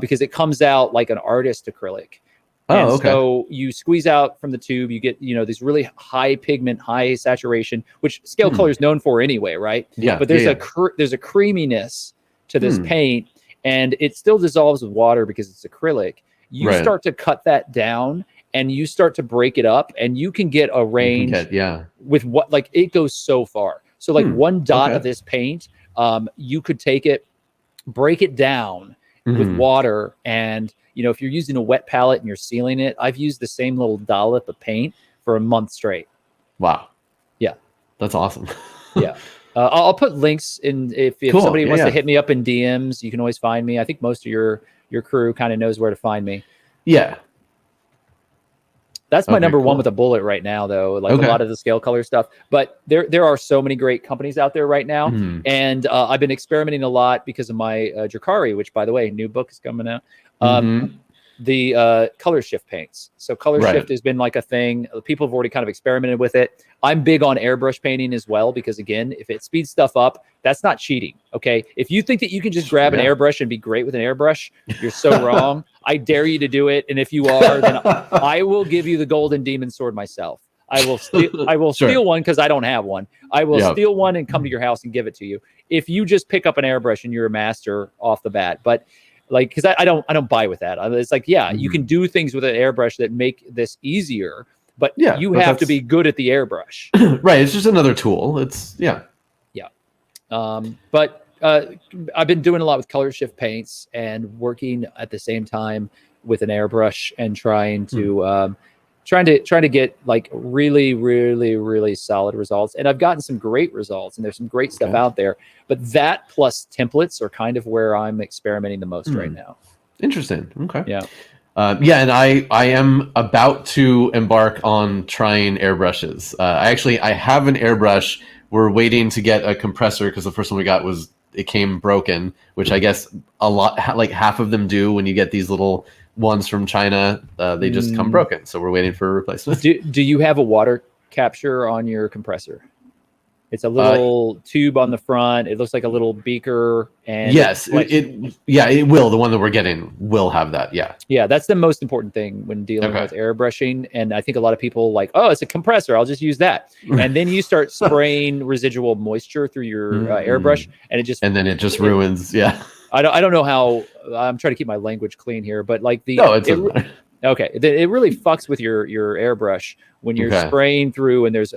because it comes out like an artist acrylic. And so you squeeze out from the tube, you get, these really high pigment, high saturation, which Scale Color is known for anyway, right? Yeah. But there's a creaminess to this paint, and it still dissolves with water because it's acrylic. You start to cut that down, and you start to break it up, and you can get a range with what, like, it goes so far. So like one dot of this paint, you could take it, break it down with water, and if you're using a wet palette and you're sealing it, I've used the same little dollop of paint for a month straight. Wow. Yeah. That's awesome. Yeah. I'll put links in if somebody wants to hit me up in DMs, you can always find me. I think most of your crew kind of knows where to find me. Yeah. That's my number one with a bullet right now, though. Like a lot of the Scale Color stuff. But there are so many great companies out there right now. And I've been experimenting a lot because of my Drakari, which, by the way, new book is coming out. The color shift paints. So color shift has been like a thing. People have already kind of experimented with it. I'm big on airbrush painting as well, because again, if it speeds stuff up, that's not cheating. Okay. If you think that you can just grab an airbrush and be great with an airbrush, you're so wrong. I dare you to do it. And if you are, then I will give you the golden demon sword myself. I will steal one because I don't have one. I will steal one and come to your house and give it to you. If you just pick up an airbrush and you're a master off the bat. But like, because I don't buy with that. It's like, you can do things with an airbrush that make this easier, but you have to be good at the airbrush. Right. It's just another tool. It's But I've been doing a lot with color shift paints and working at the same time with an airbrush and trying to get like really, really, really solid results. And I've gotten some great results, and there's some great stuff out there. But that plus templates are kind of where I'm experimenting the most right now. Interesting. Okay. Yeah. And I am about to embark on trying airbrushes. I have an airbrush. We're waiting to get a compressor because the first one we got it came broken, which I guess like half of them do when you get these little ones from China. They just come broken, so we're waiting for a replacement. Do you have a water capture on your compressor? It's a little tube on the front. It looks like a little beaker. And yes, it will. The one that we're getting will have that. Yeah, that's the most important thing when dealing with airbrushing. And I think a lot of people like, oh, it's a compressor, I'll just use that. And then you start spraying residual moisture through your airbrush, and it just ruins. Yeah. I don't know how. I'm trying to keep my language clean here, but like it really fucks with your airbrush when you're spraying through and there's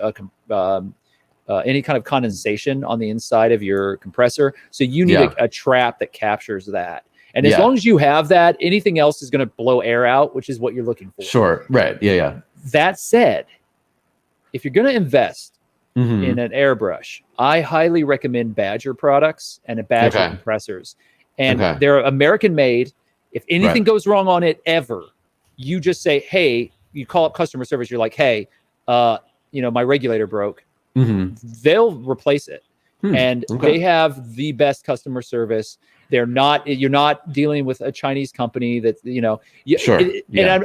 any kind of condensation on the inside of your compressor. So you need a trap that captures that. And as long as you have that, anything else is going to blow air out, which is what you're looking for. Sure. Right. Yeah. That said, if you're going to invest in an airbrush, I highly recommend Badger products and Badger compressors. And they're American made. If anything goes wrong on it ever, you just say, hey, you call up customer service. You're like, hey, my regulator broke. They'll replace it. And they have the best customer service. You're not dealing with a Chinese company that's, and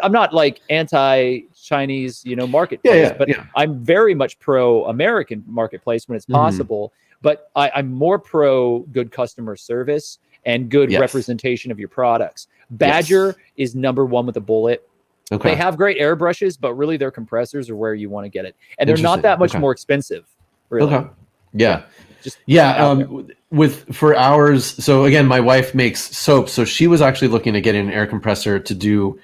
I'm not like anti-Chinese, marketplace, but I'm very much pro-American marketplace when it's possible. But I'm more pro good customer service and good representation of your products. Badger is number one with a bullet. They have great airbrushes, but really their compressors are where you want to get it. And they're not that much more expensive, really. For ours, so again, my wife makes soap, so she was actually looking at getting an air compressor to do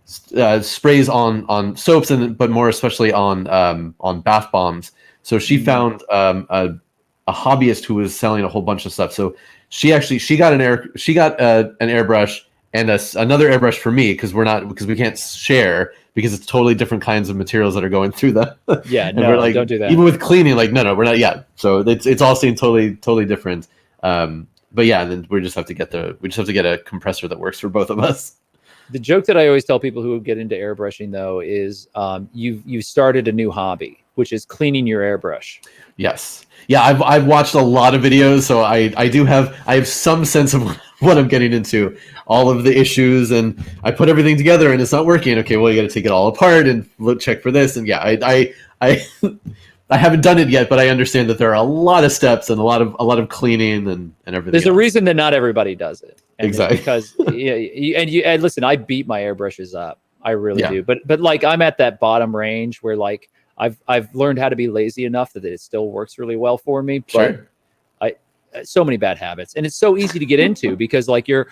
sprays on soaps, but more especially on bath bombs. So she found a hobbyist who was selling a whole bunch of stuff. So she got an airbrush and another airbrush for me because we can't share because it's totally different kinds of materials that are going through them. Yeah, no, we're like, don't do that. Even with cleaning, like no, we're not yet. So it's all seeing totally different. But yeah, then we just have to get a compressor that works for both of us. The joke that I always tell people who get into airbrushing, though, is you've started a new hobby, which is cleaning your airbrush. Yes. Yeah, I've watched a lot of videos, so I have some sense of what I'm getting into, all of the issues, and I put everything together and it's not working. Okay, well, you got to take it all apart and check for this, and yeah, I I haven't done it yet, but I understand that there are a lot of steps and a lot of cleaning and everything. There's a reason that not everybody does it. And exactly. Because and listen, I beat my airbrushes up. I really do. But like I'm at that bottom range where like I've learned how to be lazy enough that it still works really well for me. But so many bad habits, and it's so easy to get into because like you're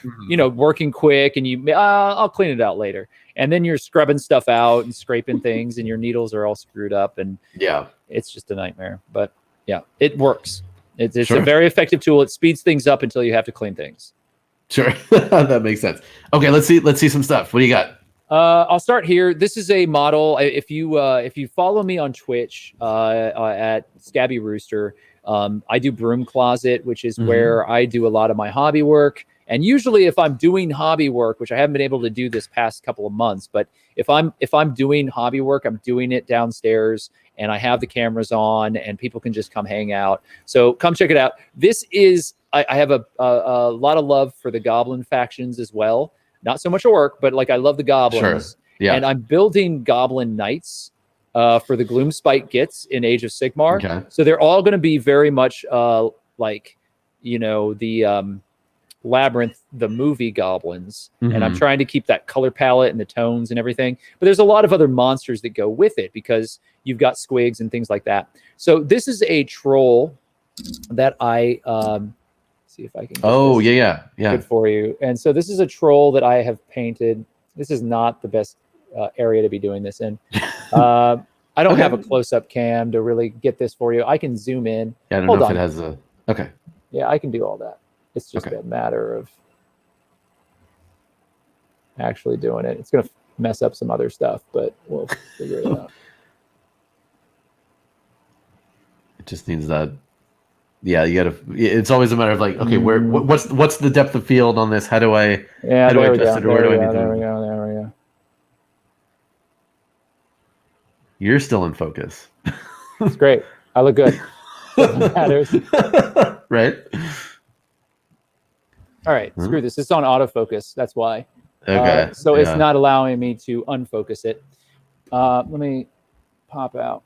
working quick and I'll clean it out later, and then you're scrubbing stuff out and scraping things, and your needles are all screwed up, and it's just a nightmare. But yeah, it works. It's a very effective tool. It speeds things up until you have to clean things. Sure. That makes sense. Okay, let's see some stuff. What do you got? I'll start here. This is a model. If you follow me on Twitch at Scabby Rooster, I do Broom Closet, which is where I do a lot of my hobby work. And usually if I'm doing hobby work, which I haven't been able to do this past couple of months, but if I'm doing hobby work, I'm doing it downstairs and I have the cameras on and people can just come hang out. So come check it out. This is, I have a lot of love for the Goblin factions as well. Not so much orc, but like I love the goblins. Sure. Yeah. And I'm building goblin knights for the Gloomspite Gits in Age of Sigmar. Okay. So they're all going to be very much like, the Labyrinth, the movie goblins. And I'm trying to keep that color palette and the tones and everything. But there's a lot of other monsters that go with it because you've got squigs and things like that. So this is a troll that I... see if I can get good for you. And so this is a troll that I have painted. This is not the best area to be doing this in. I don't have a close-up cam to really get this for you. I can zoom in. Yeah, I don't know if it has a... Okay. Yeah, I can do all that. It's just a matter of actually doing it. It's going to mess up some other stuff, but we'll figure it out. It just needs that... Yeah, you gotta. It's always a matter of like, okay, what's the depth of field on this? How do I? Yeah, how do I adjust it? Or where do I need to? There we go. You're still in focus. It's great. I look good. Doesn't matter. Right. All right. Screw this. It's on autofocus. That's why. Okay. So it's not allowing me to unfocus it. Let me pop out.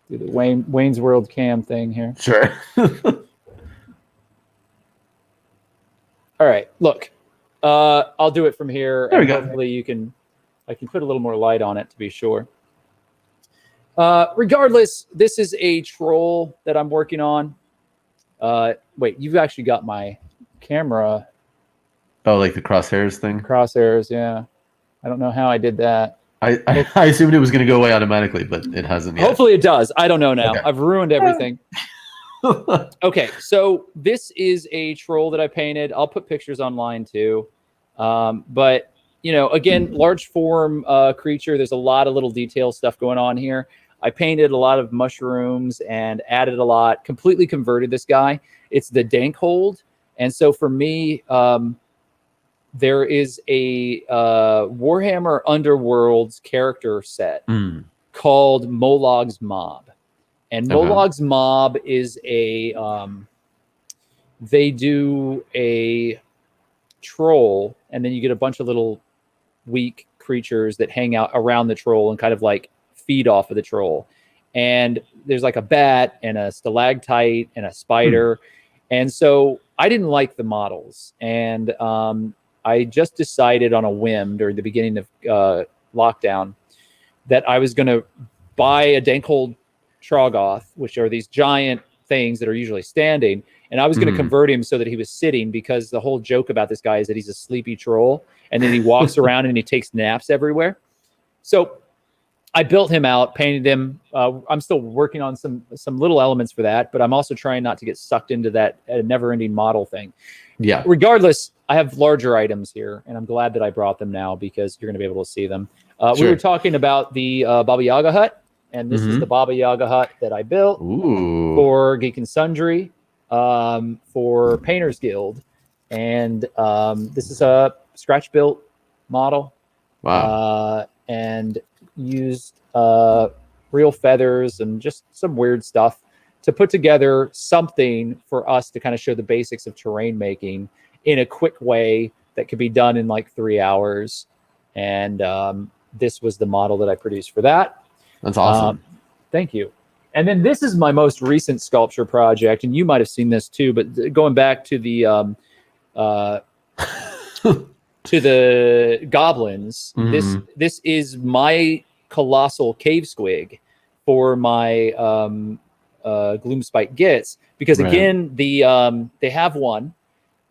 Do the Wayne's World cam thing here. Sure. All right, look, I'll do it from here. There we go. Hopefully I can put a little more light on it to be sure. Regardless, this is a troll that I'm working on. Wait, you've actually got my camera. Oh, like the crosshairs thing? Crosshairs, yeah. I don't know how I did that. I assumed it was going to go away automatically, but it hasn't yet. Hopefully it does. I don't know now. Okay. I've ruined everything. Okay, so this is a troll that I painted. I'll put pictures online too. But, again, large form creature. There's a lot of little detail stuff going on here. I painted a lot of mushrooms and added a lot, completely converted this guy. It's the dank hold. And so for me, there is a Warhammer Underworld's character set called Molog's Mob. And Molog's Mob is they do a troll, and then you get a bunch of little weak creatures that hang out around the troll and kind of like feed off of the troll. And there's like a bat and a stalactite and a spider. And so I didn't like the models. And I just decided on a whim during the beginning of lockdown that I was going to buy a Dankhold Troggoth, which are these giant things that are usually standing, and I was going to convert him so that he was sitting, because the whole joke about this guy is that he's a sleepy troll, and then he walks around and he takes naps everywhere. So I built him out, painted him. I'm still working on some little elements for that, but I'm also trying not to get sucked into that never-ending model thing. Yeah. Regardless, I have larger items here, and I'm glad that I brought them now because you're going to be able to see them. We were talking about the Baba Yaga Hut, and this is the Baba Yaga Hut that I built for Geek and Sundry, for Painters Guild. And this is scratch built model. Wow. And used real feathers and just some weird stuff to put together something for us to kind of show the basics of terrain making in a quick way that could be done in like 3 hours. And this was the model that I produced for that. That's awesome. Thank you. And then this is my most recent sculpture project, and you might have seen this too, but going back to the to the goblins, this is my colossal cave squig for my Gloomspite Gits, because again, they have one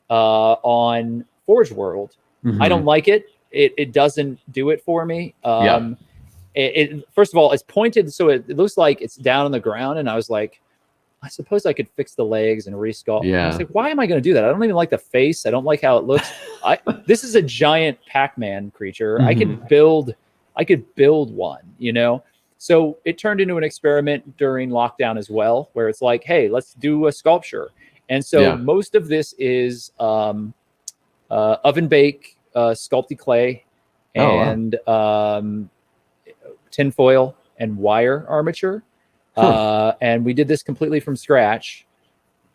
on Forge World. I don't like it. It doesn't do it for me. It first of all, it's pointed, so it looks like it's down on the ground, and I was like, I suppose I could fix the legs and resculpt. I was like, why am I going to do that? I don't even like the face. I don't like how it looks. This is a giant Pac-Man creature. I could build one, you know? So it turned into an experiment during lockdown as well, where it's like, hey, let's do a sculpture. And so most of this is oven bake, sculpty clay, and tinfoil and wire armature. And we did this completely from scratch,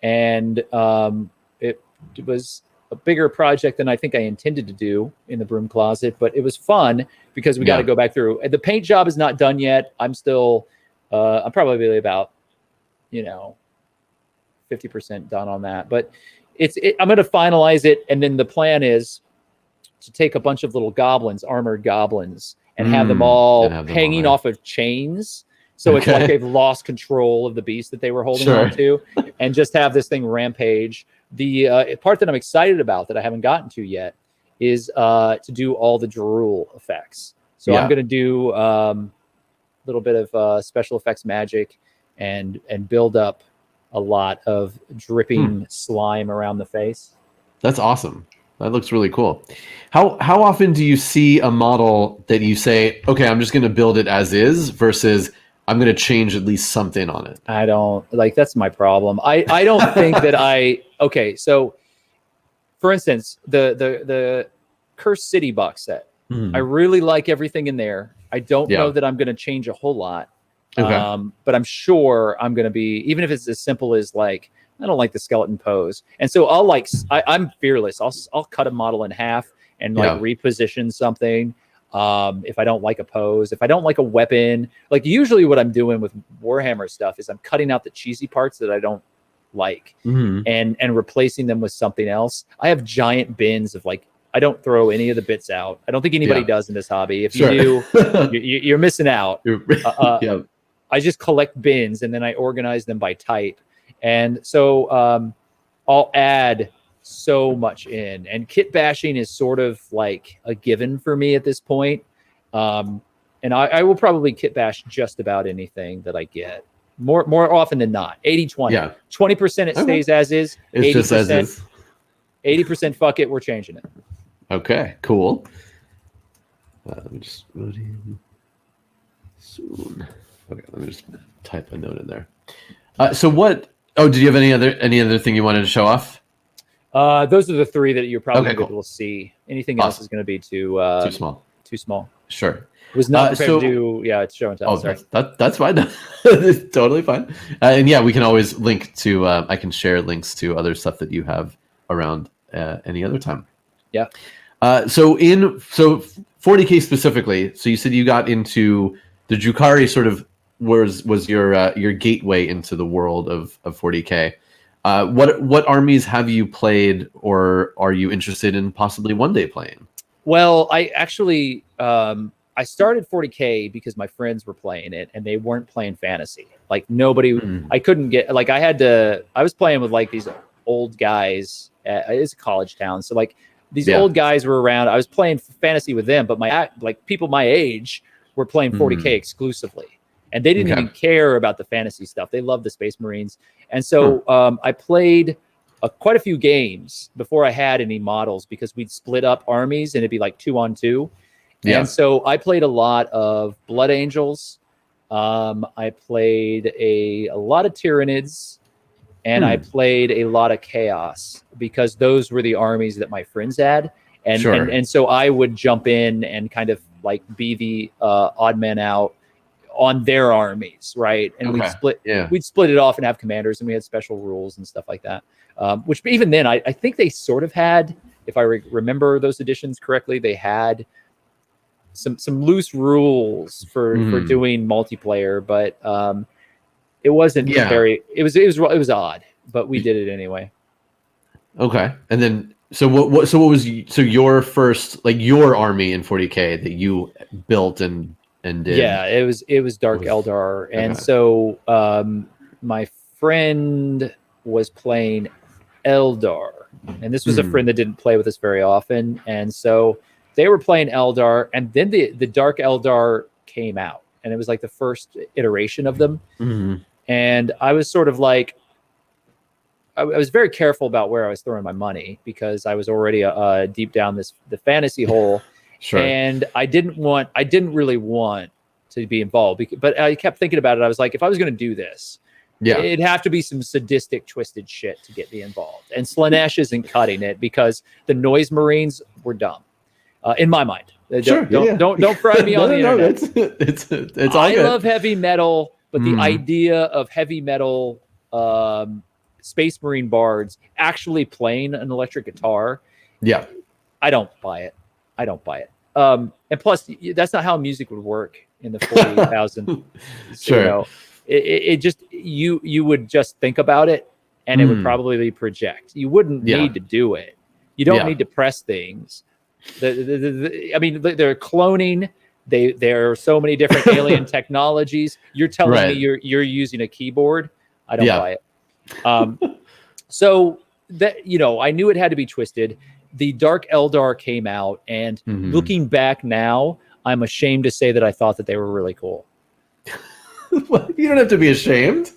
and it was a bigger project than I think I intended to do in the broom closet, but it was fun because we got to go back through. The paint job is not done yet. I'm still, I'm probably about, 50% done on that, but I'm going to finalize it. And then the plan is to take a bunch of little goblins, armored goblins, and have them all hanging off of chains. So it's like they've lost control of the beast that they were holding on to, and just have this thing rampage. The part that I'm excited about that I haven't gotten to yet is to do all the drool effects. So I'm going to do a little bit of special effects magic and build up a lot of dripping slime around the face. That's awesome. That looks really cool. How often do you see a model that you say, okay, I'm just going to build it as is, versus I'm going to change at least something on it? I don't that's my problem. I don't think that okay. So for instance, the Cursed City box set, I really like everything in there. I don't know that I'm going to change a whole lot. But I'm sure I'm going to be, even if it's as simple as like, I don't like the skeleton pose. And so I'm fearless. I'll cut a model in half and reposition something. If I don't like a pose, if I don't like a weapon, like usually what I'm doing with Warhammer stuff is I'm cutting out the cheesy parts that I don't like and replacing them with something else. I have giant bins of I don't throw any of the bits out. I don't think anybody does in this hobby. If you do, you're missing out. I just collect bins and then I organize them by type. And so I'll add so much in, and kit bashing is sort of like a given for me at this point. And I will probably kit bash just about anything that I get, more often than not. 80-20. 20% it stays as is. It's just as is. 80% fuck it, we're changing it. Okay, cool. Let me just load in soon. Okay, let me just type a note in there. So what? Oh, did you have any other thing you wanted to show off? Those are the three that you're probably going to be able to see. Anything else is going to be too small. Too small. Sure. Was not prepared to do. Yeah, it's show and tell. Sorry. That's fine. It's totally fine. And we can always link to. I can share links to other stuff that you have around any other time. Yeah. So 40K specifically. So you said you got into the Drukhari sort of was your gateway into the world of 40K. What armies have you played, or are you interested in possibly one day playing? Well, I actually I started 40K because my friends were playing it and they weren't playing fantasy. Like nobody, I couldn't get I was playing with these old guys. It's a college town, so these old guys were around. I was playing fantasy with them, but people my age were playing 40K exclusively. And they didn't even care about the fantasy stuff. They loved the Space Marines. And so I played quite a few games before I had any models, because we'd split up armies and it'd be 2-on-2. Yeah. And so I played a lot of Blood Angels. I played a lot of Tyranids. And I played a lot of Chaos, because those were the armies that my friends had. and so I would jump in and kind of like be the odd man out on their armies, right? And we'd split it off and have commanders, and we had special rules and stuff like that. Which even then, I think they sort of had, if I remember those editions correctly, they had some loose rules for doing multiplayer, but it wasn't very. It was odd, but we did it anyway. Okay, and then so what was your first, like, your army in 40K that you built and did? Yeah, it was Dark Eldar, and so my friend was playing Eldar, and this was a friend that didn't play with us very often, and so they were playing Eldar, and then the Dark Eldar came out, and it was like the first iteration of them, and I was sort of like, I was very careful about where I was throwing my money because I was already deep down the fantasy hole, and I didn't really want to be involved, but I kept thinking about it. I was like, if I was going to do this, it'd have to be some sadistic, twisted shit to get me involved. And Slanesh isn't cutting it because the Noise Marines were dumb, in my mind. Don't fry me on the internet. It's all I good. love heavy metal, but the idea of heavy metal Space Marine bards actually playing an electric guitar, I don't buy it. And plus, that's not how music would work in the 40,000. Sure. You know, it just you would just think about it, and it would probably project. You wouldn't need to do it. You don't need to press things. I mean, they're cloning. There are so many different alien technologies. You're telling me you're using a keyboard? I don't buy it. So that, I knew it had to be twisted. The Dark Eldar came out, and looking back now, I'm ashamed to say that I thought that they were really cool. Well, you don't have to be ashamed.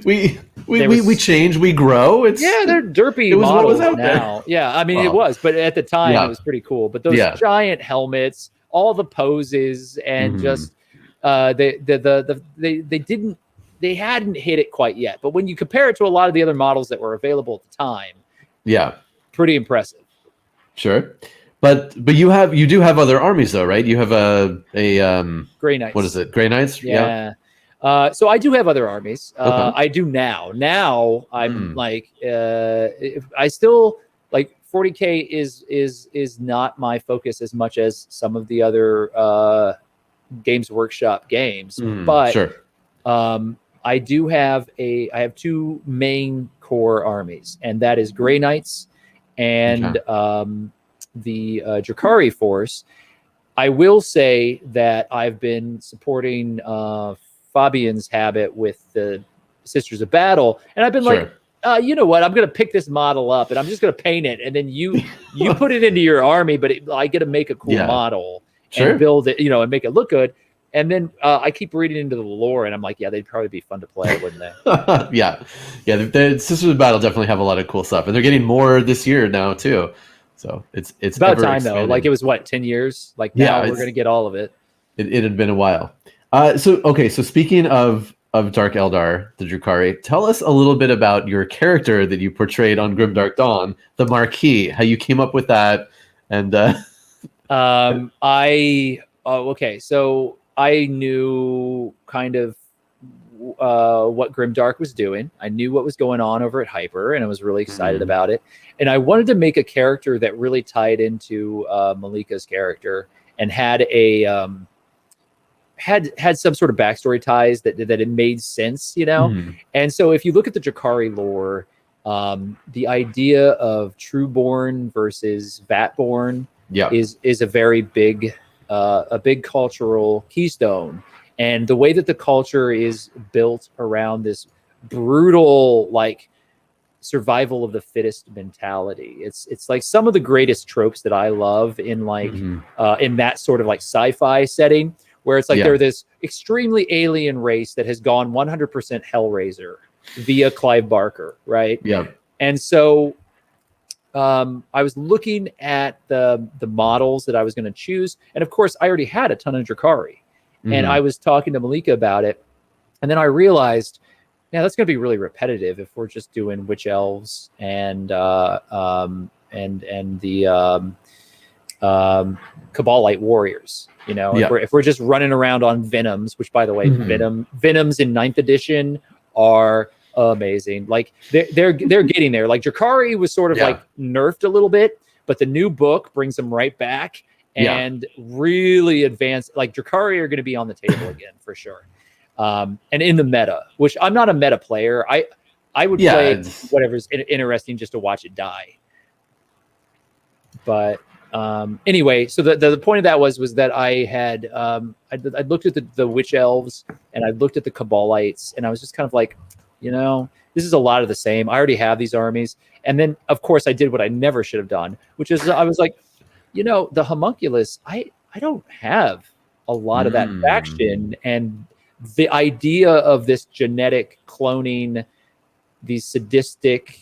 We change, we grow. They're derpy models now. Yeah, I mean, it was, but at the time it was pretty cool. But those giant helmets, all the poses, and just they hadn't hit it quite yet. But when you compare it to a lot of the other models that were available at the time, pretty impressive. Sure. But you do have other armies though, right? You have a Grey Knights. What is it? Grey Knights? Yeah. So I do have other armies. I do now. Now I'm like, I still like 40K is not my focus as much as some of the other Games Workshop games. But I do have I have two main core armies, and that is Grey Knights and the Drakari force. I will say that I've been supporting Fabian's habit with the Sisters of Battle, and I've been like, you know what? I'm going to pick this model up, and I'm just going to paint it, and then you put it into your army, but I get to make a cool model and build it, and make it look good. And then I keep reading into the lore, and I'm like, they'd probably be fun to play, wouldn't they? The Sisters of Battle definitely have a lot of cool stuff, and they're getting more this year now too. So it's about time expanding. Though. Like it was 10 years. Like now we're going to get all of it. It had been a while. So speaking of Dark Eldar, the Drakari, tell us a little bit about your character that you portrayed on Grimdark Dawn, the Marquis. How you came up with that, and so I knew kind of what Grimdark was doing. I knew what was going on over at Hyper, and I was really excited about it. And I wanted to make a character that really tied into Malika's character and had a had some sort of backstory ties that it made sense, And so if you look at the Drakari lore, the idea of Trueborn versus Vatborn is a very big cultural keystone. And the way that the culture is built around this brutal, like, survival of the fittest mentality. It's like some of the greatest tropes that I love in in that sort of like sci-fi setting, where it's like they're this extremely alien race that has gone 100% Hellraiser via Clive Barker, right? Yeah. And so I was looking at the models that I was going to choose, and of course I already had a ton of Drakari. And I was talking to Malika about it, and then I realized, that's going to be really repetitive if we're just doing witch elves and the Cabalite warriors. You know, if we're just running around on Venoms, which by the way, Venoms in 9th edition are amazing. Like they're getting there. Like Drakari was sort of like nerfed a little bit, but the new book brings them right back and really advanced. Like Drakari are going to be on the table again for sure. And in the meta, which I'm not a meta player. I would play whatever's interesting just to watch it die. But anyway, so the point of that was that I had I looked at the witch elves and I looked at the Cabalites and I was just kind of like, you know, this is a lot of the same. I already have these armies. And then of course I did what I never should have done, which is I was like, you know, the homunculus, I don't have a lot of that faction, and the idea of this genetic cloning, these sadistic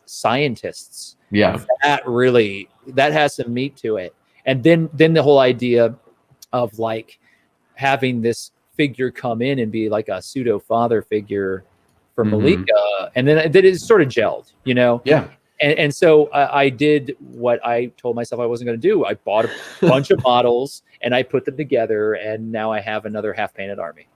scientists, that has some meat to it. And then the whole idea of like having this figure come in and be like a pseudo father figure for Malika, and then that is sort of gelled, you know. And so I did what I told myself I wasn't going to do. I bought a bunch of models and I put them together, and now I have another half painted army.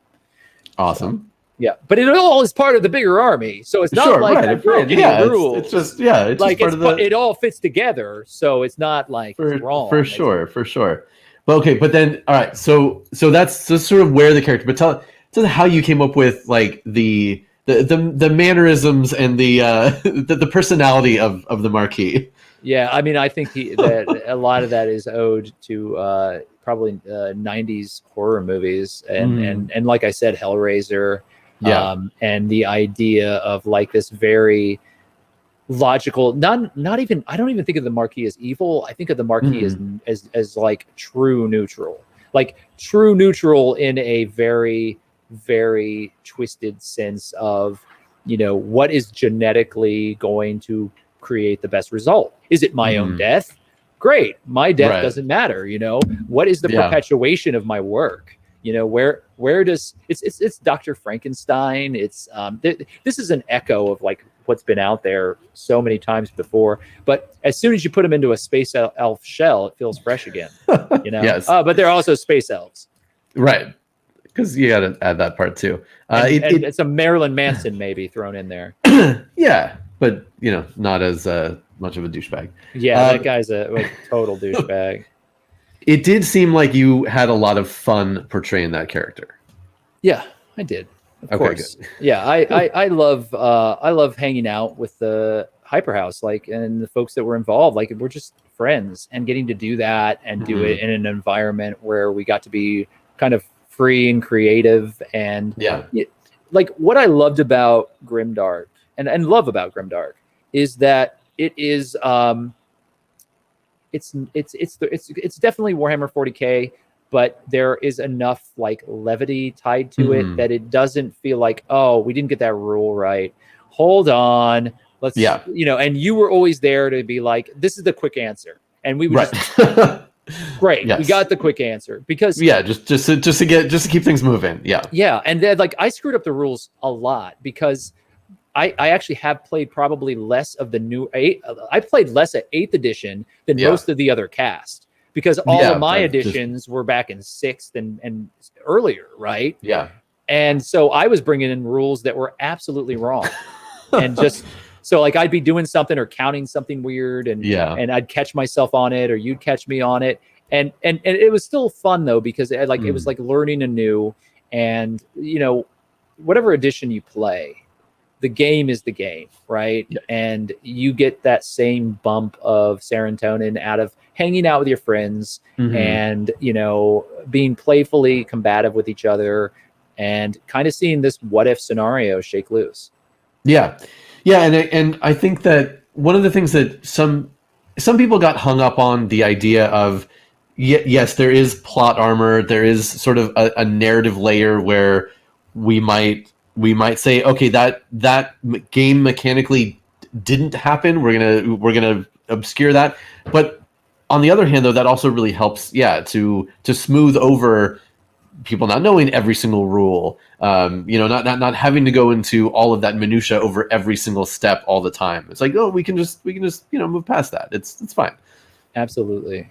Awesome. So, yeah, but it all is part of the bigger army, so it's not like I broke any rules. It's just it's like just part of the. It all fits together, so it's not like it's wrong. For sure. But okay, but then all right, so that's just sort of where the character. But tell how you came up with like the mannerisms and the personality of the Marquis. Yeah, I mean, I think that a lot of that is owed to probably 90s horror movies and like I said, Hellraiser. And the idea of like this very logical, not even, I don't even think of the Marquis as evil. I think of the Marquis as like true neutral in a very, very twisted sense of, you know, what is genetically going to create the best result? Is it my own death? Great. My death doesn't matter. You know, what is the perpetuation of my work? You know, where does it's Dr. Frankenstein. It's this is an echo of like what's been out there so many times before. But as soon as you put them into a space elf shell, it feels fresh again. You know, but they're also space elves, right? Because you got to add that part too. It's a Marilyn Manson maybe thrown in there. Yeah, but you know, not as much of a douchebag. Yeah, that guy's a total douchebag. It did seem like you had a lot of fun portraying that character. Yeah, I did. Of course. Good. Yeah, I love hanging out with the Hyperhouse, like, and the folks that were involved. Like, we're just friends, and getting to do that and do it in an environment where we got to be kind of free and creative. And like what I loved about Grimdark and love about Grimdark is that it is it's definitely Warhammer 40K, but there is enough like levity tied to it that it doesn't feel like, oh, we didn't get that rule right. Hold on, let's you know. And you were always there to be like, this is the quick answer, and we would just great. We got the quick answer because just to keep things moving. And then like I screwed up the rules a lot because I actually have played probably less of the new I played less at 8th edition than most of the other cast because all of my editions were back in 6th and earlier, right? Yeah. And so I was bringing in rules that were absolutely wrong. And just so like I'd be doing something or counting something weird and I'd catch myself on it or you'd catch me on it. And it was still fun though because it was like learning anew, and you know, whatever edition you play, the game is the game, right? And you get that same bump of serotonin out of hanging out with your friends and, you know, being playfully combative with each other and kind of seeing this what if scenario shake loose. Yeah. And I think that one of the things that some people got hung up on the idea of, yes, there is plot armor. There is sort of a narrative layer where we might say, okay, that game mechanically didn't happen. We're gonna obscure that. But on the other hand, though, that also really helps, to smooth over people not knowing every single rule. You know, not having to go into all of that minutia over every single step all the time. It's like, oh, we can just you know move past that. It's fine. Absolutely.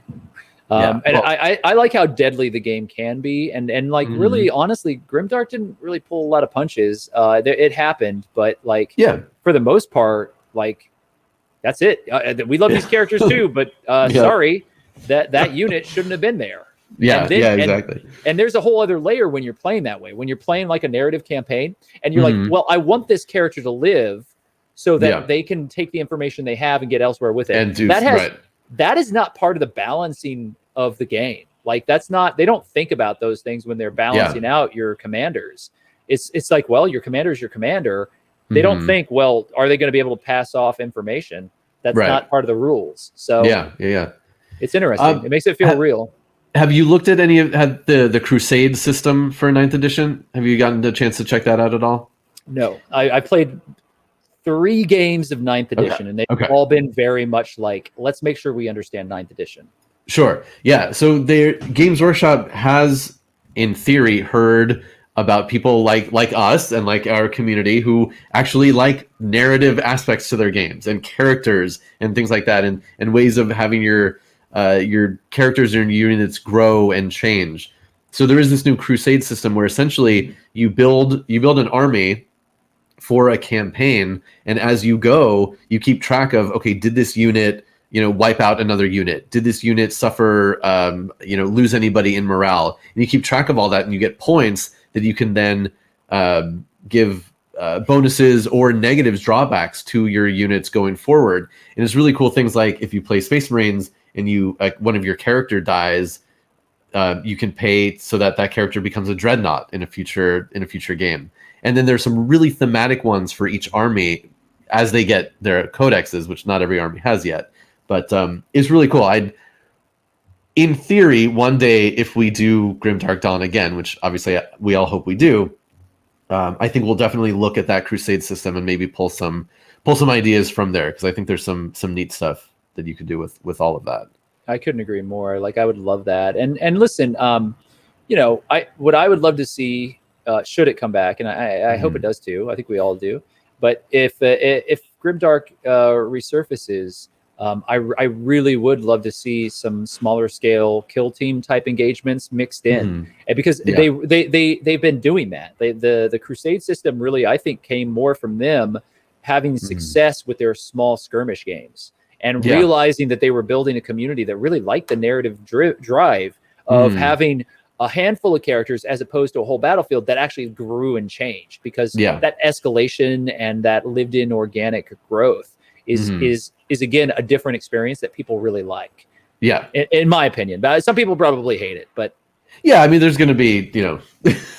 Yeah, And well, I like how deadly the game can be, and like really honestly, Grimdark didn't really pull a lot of punches. It happened, but like yeah, for the most part, like that's it. We love these characters too, but yeah, sorry, that unit shouldn't have been there. yeah, And then, yeah, exactly. And there's a whole other layer when you're playing that way. When you're playing like a narrative campaign, and you're like, well, I want this character to live so that they can take the information they have and get elsewhere with it. And do that is not part of the balancing of the game. Like that's not, they don't think about those things when they're balancing out your commanders. It's like, well, your commander is your commander. They don't think, well, are they going to be able to pass off information? That's not part of the rules. So yeah. It's interesting. It makes it feel real. Have you looked at any of the Crusade system for 9th edition? Have you gotten the chance to check that out at all? No, I played 3 games of 9th edition, and they've all been very much like, let's make sure we understand 9th edition. Sure. Yeah. So Games Workshop has, in theory, heard about people like us and like our community who actually like narrative aspects to their games and characters and things like that, and ways of having your characters and your units grow and change. So there is this new Crusade system where essentially you build an army for a campaign, and as you go, you keep track of, okay, did this unit, wipe out another unit? Did this unit suffer, lose anybody in morale? And you keep track of all that, and you get points that you can then give bonuses or negatives, drawbacks to your units going forward. And it's really cool things like if you play Space Marines and one of your character dies, you can pay so that character becomes a dreadnought in a future game. And then there's some really thematic ones for each army as they get their codexes, which not every army has yet. But it's really cool. In theory, one day, if we do Grimdark Dawn again, which obviously we all hope we do, I think we'll definitely look at that Crusade system and maybe pull some ideas from there, because I think there's some neat stuff that you could do with all of that. I couldn't agree more. Like, I would love that. And listen, what I would love to see, should it come back, and I hope it does too. I think we all do. But if Grimdark resurfaces, I really would love to see some smaller scale kill team type engagements mixed in, and because they've been doing that. The Crusade system really, I think, came more from them having success with their small skirmish games and realizing that they were building a community that really liked the narrative drive of having a handful of characters as opposed to a whole battlefield that actually grew and changed, because that escalation and that lived in organic growth is again a different experience that people really like. Yeah, in my opinion. But some people probably hate it, but yeah, I mean, there's going to be there are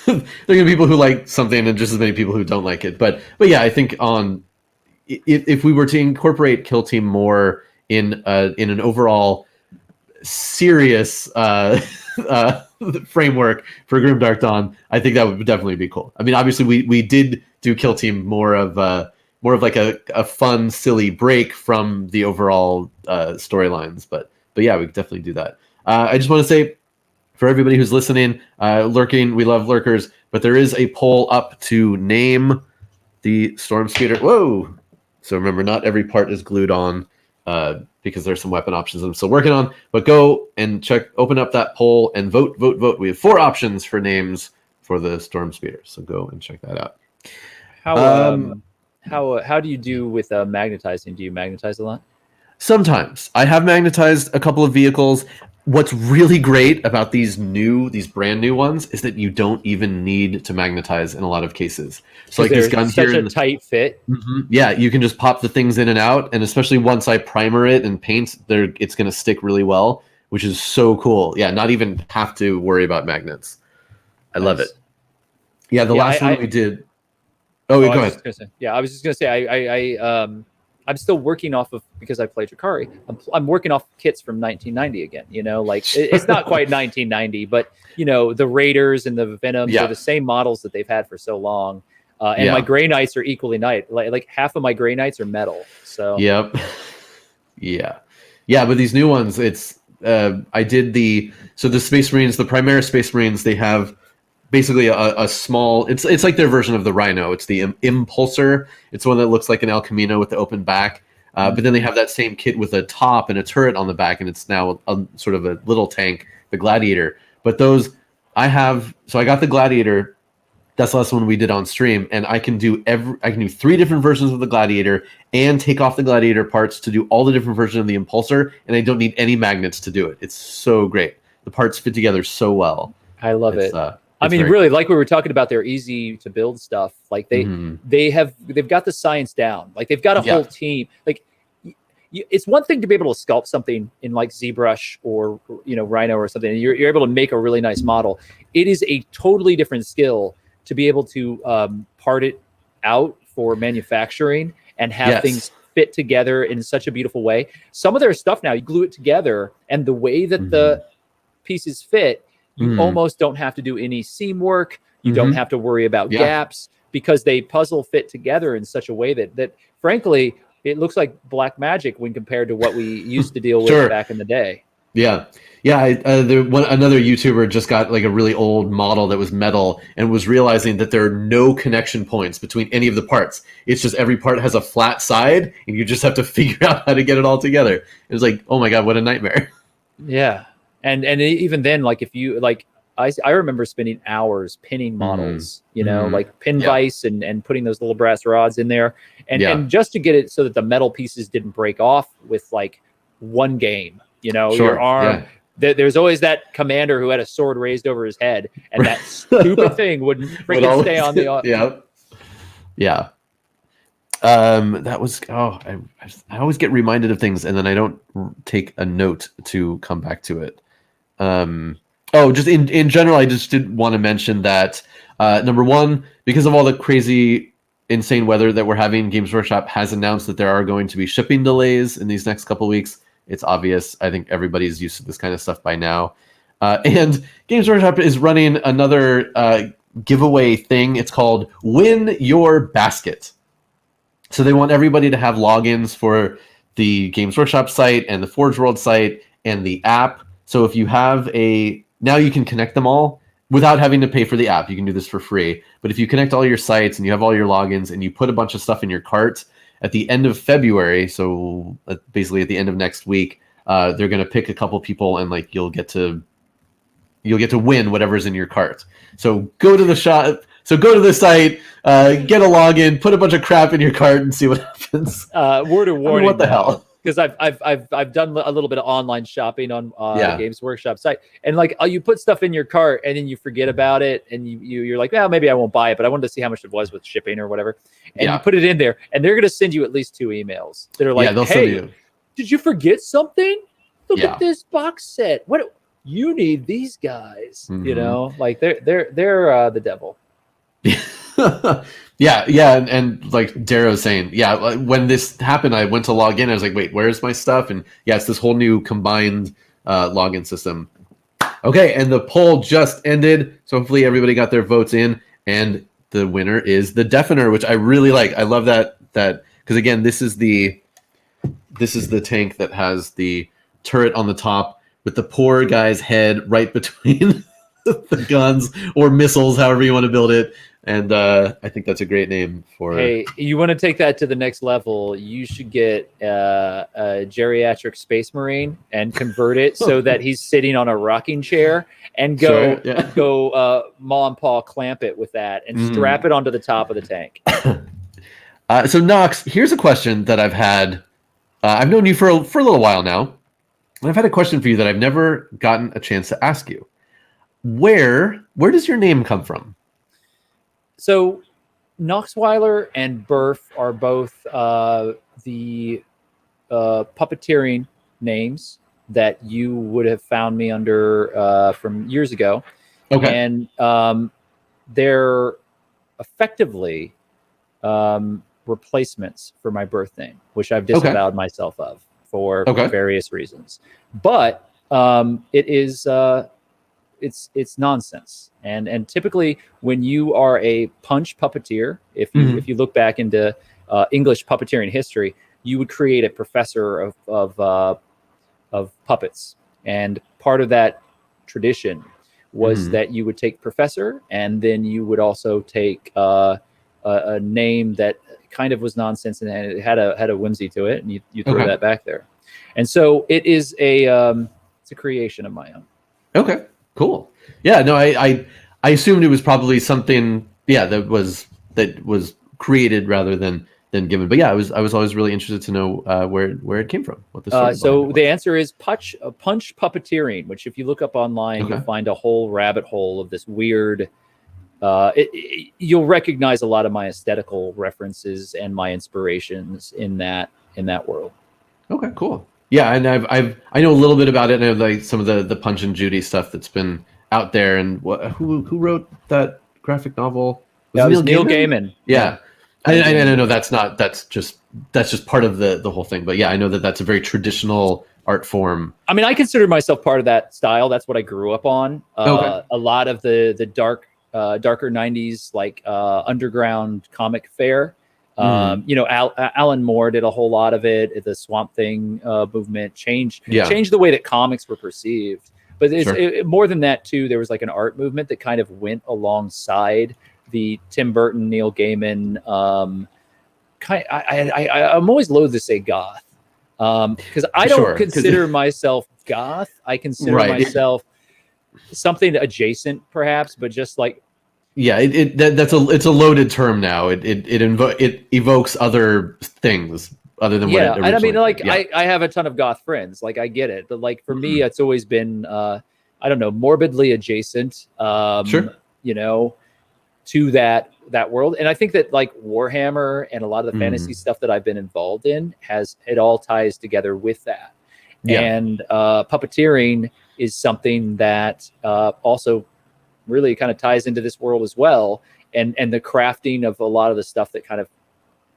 going to be people who like something and just as many people who don't like it. But yeah, I think if we were to incorporate Kill Team more in an overall serious framework for Grimdark Dawn, I think that would definitely be cool. I mean, obviously we did do Kill Team more of like a fun, silly break from the overall storylines, but yeah, we could definitely do that. I just want to say, for everybody who's listening, lurking, we love lurkers, but there is a poll up to name the Storm Speeder. Whoa! So remember, not every part is glued on, because there's some weapon options I'm still working on. But go and open up that poll and vote. We have 4 options for names for the Storm Speeder, so go and check that out. How do you do with magnetizing? Do you magnetize a lot? Sometimes. I have magnetized a couple of vehicles. What's really great about these brand new ones is that you don't even need to magnetize in a lot of cases. So like this gun here, such a tight fit. Yeah, you can just pop the things in and out, and especially once I primer it and paint, it's going to stick really well, which is so cool. Yeah, not even have to worry about magnets. I love it. Yeah, the last one we did. Oh, go ahead. I was just going to say, I'm still working off of, because I played Drakari, I'm working off kits from 1990 again. Like it's not quite 1990, but the Raiders and the Venoms are the same models that they've had for so long. And my Grey Knights are equally nice. Like half of my Grey Knights are metal. So yeah. But these new ones, it's I did the Space Marines, the Primaris Space Marines. They have basically a small, it's like their version of the Rhino. It's the Impulsor. It's one that looks like an El Camino with the open back. But then they have that same kit with a top and a turret on the back, and it's now a sort of a little tank, the Gladiator. But those I have, so I got the Gladiator. That's the last one we did on stream, and I can do 3 different versions of the Gladiator and take off the Gladiator parts to do all the different versions of the Impulsor, and I don't need any magnets to do it. It's so great. The parts fit together so well. I love it. I mean, very really, like we were talking about, their easy to build stuff. Like they've got the science down. Like they've got a whole team. Like it's one thing to be able to sculpt something in like ZBrush or Rhino or something, and you're able to make a really nice model. It is a totally different skill to be able to part it out for manufacturing and have things fit together in such a beautiful way. Some of their stuff now, you glue it together, and the way that the pieces fit, you almost don't have to do any seam work. You don't have to worry about gaps, because they puzzle fit together in such a way that frankly, it looks like black magic when compared to what we used to deal with back in the day. Yeah. Another YouTuber just got like a really old model that was metal and was realizing that there are no connection points between any of the parts. It's just every part has a flat side, and you just have to figure out how to get it all together. It was like, oh my God, what a nightmare. Yeah. And even then, like if you like, I remember spending hours pinning models, like pin vise and putting those little brass rods in there, and just to get it so that the metal pieces didn't break off with like one game. Your arm. There's always that commander who had a sword raised over his head, and that stupid thing wouldn't freaking stay on the. Yeah. That was I always get reminded of things, and then I don't take a note to come back to it. Just in general, I just did want to mention that number one, because of all the crazy, insane weather that we're having, Games Workshop has announced that there are going to be shipping delays in these next couple weeks. It's obvious. I think everybody's used to this kind of stuff by now. And Games Workshop is running another giveaway thing. It's called Win Your Basket. So they want everybody to have logins for the Games Workshop site and the Forge World site and the app. So if you have now you can connect them all without having to pay for the app. You can do this for free. But if you connect all your sites and you have all your logins and you put a bunch of stuff in your cart, at the end of February, so basically at the end of next week, they're going to pick a couple people, and like you'll get to win whatever's in your cart. So go to the shop. So go to the site, get a login, put a bunch of crap in your cart, and see what happens. Word of warning. What the hell? Because I've done a little bit of online shopping on Games Workshop site, and like you put stuff in your cart and then you forget about it, and you're like, well, maybe I won't buy it, but I wanted to see how much it was with shipping or whatever, and you put it in there, and they're going to send you at least 2 emails that are like, hey, did you forget something? Look at this box set. What you need these guys? Like they're the devil. And like Darrow's saying, when this happened, I went to log in. I was like, wait, where's my stuff? And it's this whole new combined login system. Okay, and the poll just ended, so hopefully everybody got their votes in, and the winner is the Deafener, which I really like. I love that because again, this is the tank that has the turret on the top with the poor guy's head right between the guns or missiles, however you want to build it. And I think that's a great name for. Hey, you want to take that to the next level? You should get a geriatric space marine and convert it so that he's sitting on a rocking chair, and go Ma and Pa clamp it with that and strap it onto the top of the tank. So Nox, here's a question that I've had. I've known you for a little while now, and I've had a question for you that I've never gotten a chance to ask you. Where does your name come from? So Noxweiler and Berf are both the puppeteering names that you would have found me under from years ago. Okay. And they're effectively replacements for my birth name, which I've disavowed myself of for various reasons. But it is it's nonsense. And typically when you are a punch puppeteer, if you look back into English puppeteering history, you would create a professor of puppets. And part of that tradition was that you would take professor, and then you would also take a name that kind of was nonsense, and it had a whimsy to it, and you throw that back there. And so it is it's a creation of my own. Okay, cool. Yeah, no, I assumed it was probably something, that was created rather than given. But yeah, I was always really interested to know where it came from, what the story so the answer is punch puppeteering, which if you look up online, you'll find a whole rabbit hole of this weird. You'll recognize a lot of my aesthetical references and my inspirations in that world. Okay, cool. Yeah, and I know a little bit about it. And I like some of the Punch and Judy stuff that's been out there. And who wrote that graphic novel? Was Neil Gaiman. Yeah. I know that's just part of the whole thing. But yeah, I know that's a very traditional art form. I mean, I consider myself part of that style. That's what I grew up on. A lot of the darker 90s, like underground comic fare. Alan Moore did a whole lot of it. The Swamp Thing movement changed the way that comics were perceived. But more than that too. There was like an art movement that kind of went alongside the Tim Burton, Neil Gaiman. I'm always loath to say goth because I don't consider myself goth. I consider myself something adjacent, perhaps, but just like. Yeah, it's a loaded term now. It evokes other things other than what it originally. And I mean, like I have a ton of goth friends. Like I get it, but like for me, it's always been I don't know, morbidly adjacent. To that world. And I think that like Warhammer and a lot of the fantasy stuff that I've been involved in it all ties together with that. Yeah. And puppeteering is something that also really kind of ties into this world as well. And the crafting of a lot of the stuff that kind of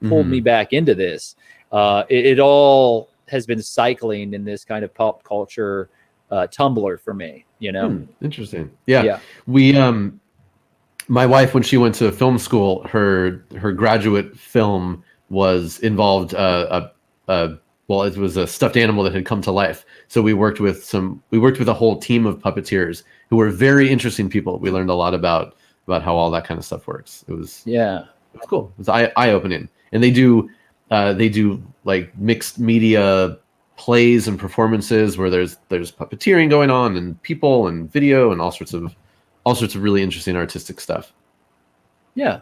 pulled me back into this. It all has been cycling in this kind of pop culture tumbler for me, Interesting. Yeah. We my wife, when she went to film school, her graduate film involved it was a stuffed animal that had come to life. So we worked with a whole team of puppeteers who were very interesting people. We learned a lot about how all that kind of stuff works. It was cool. It was eye-opening. And they do like mixed media plays and performances where there's puppeteering going on and people and video and all sorts of really interesting artistic stuff. Yeah.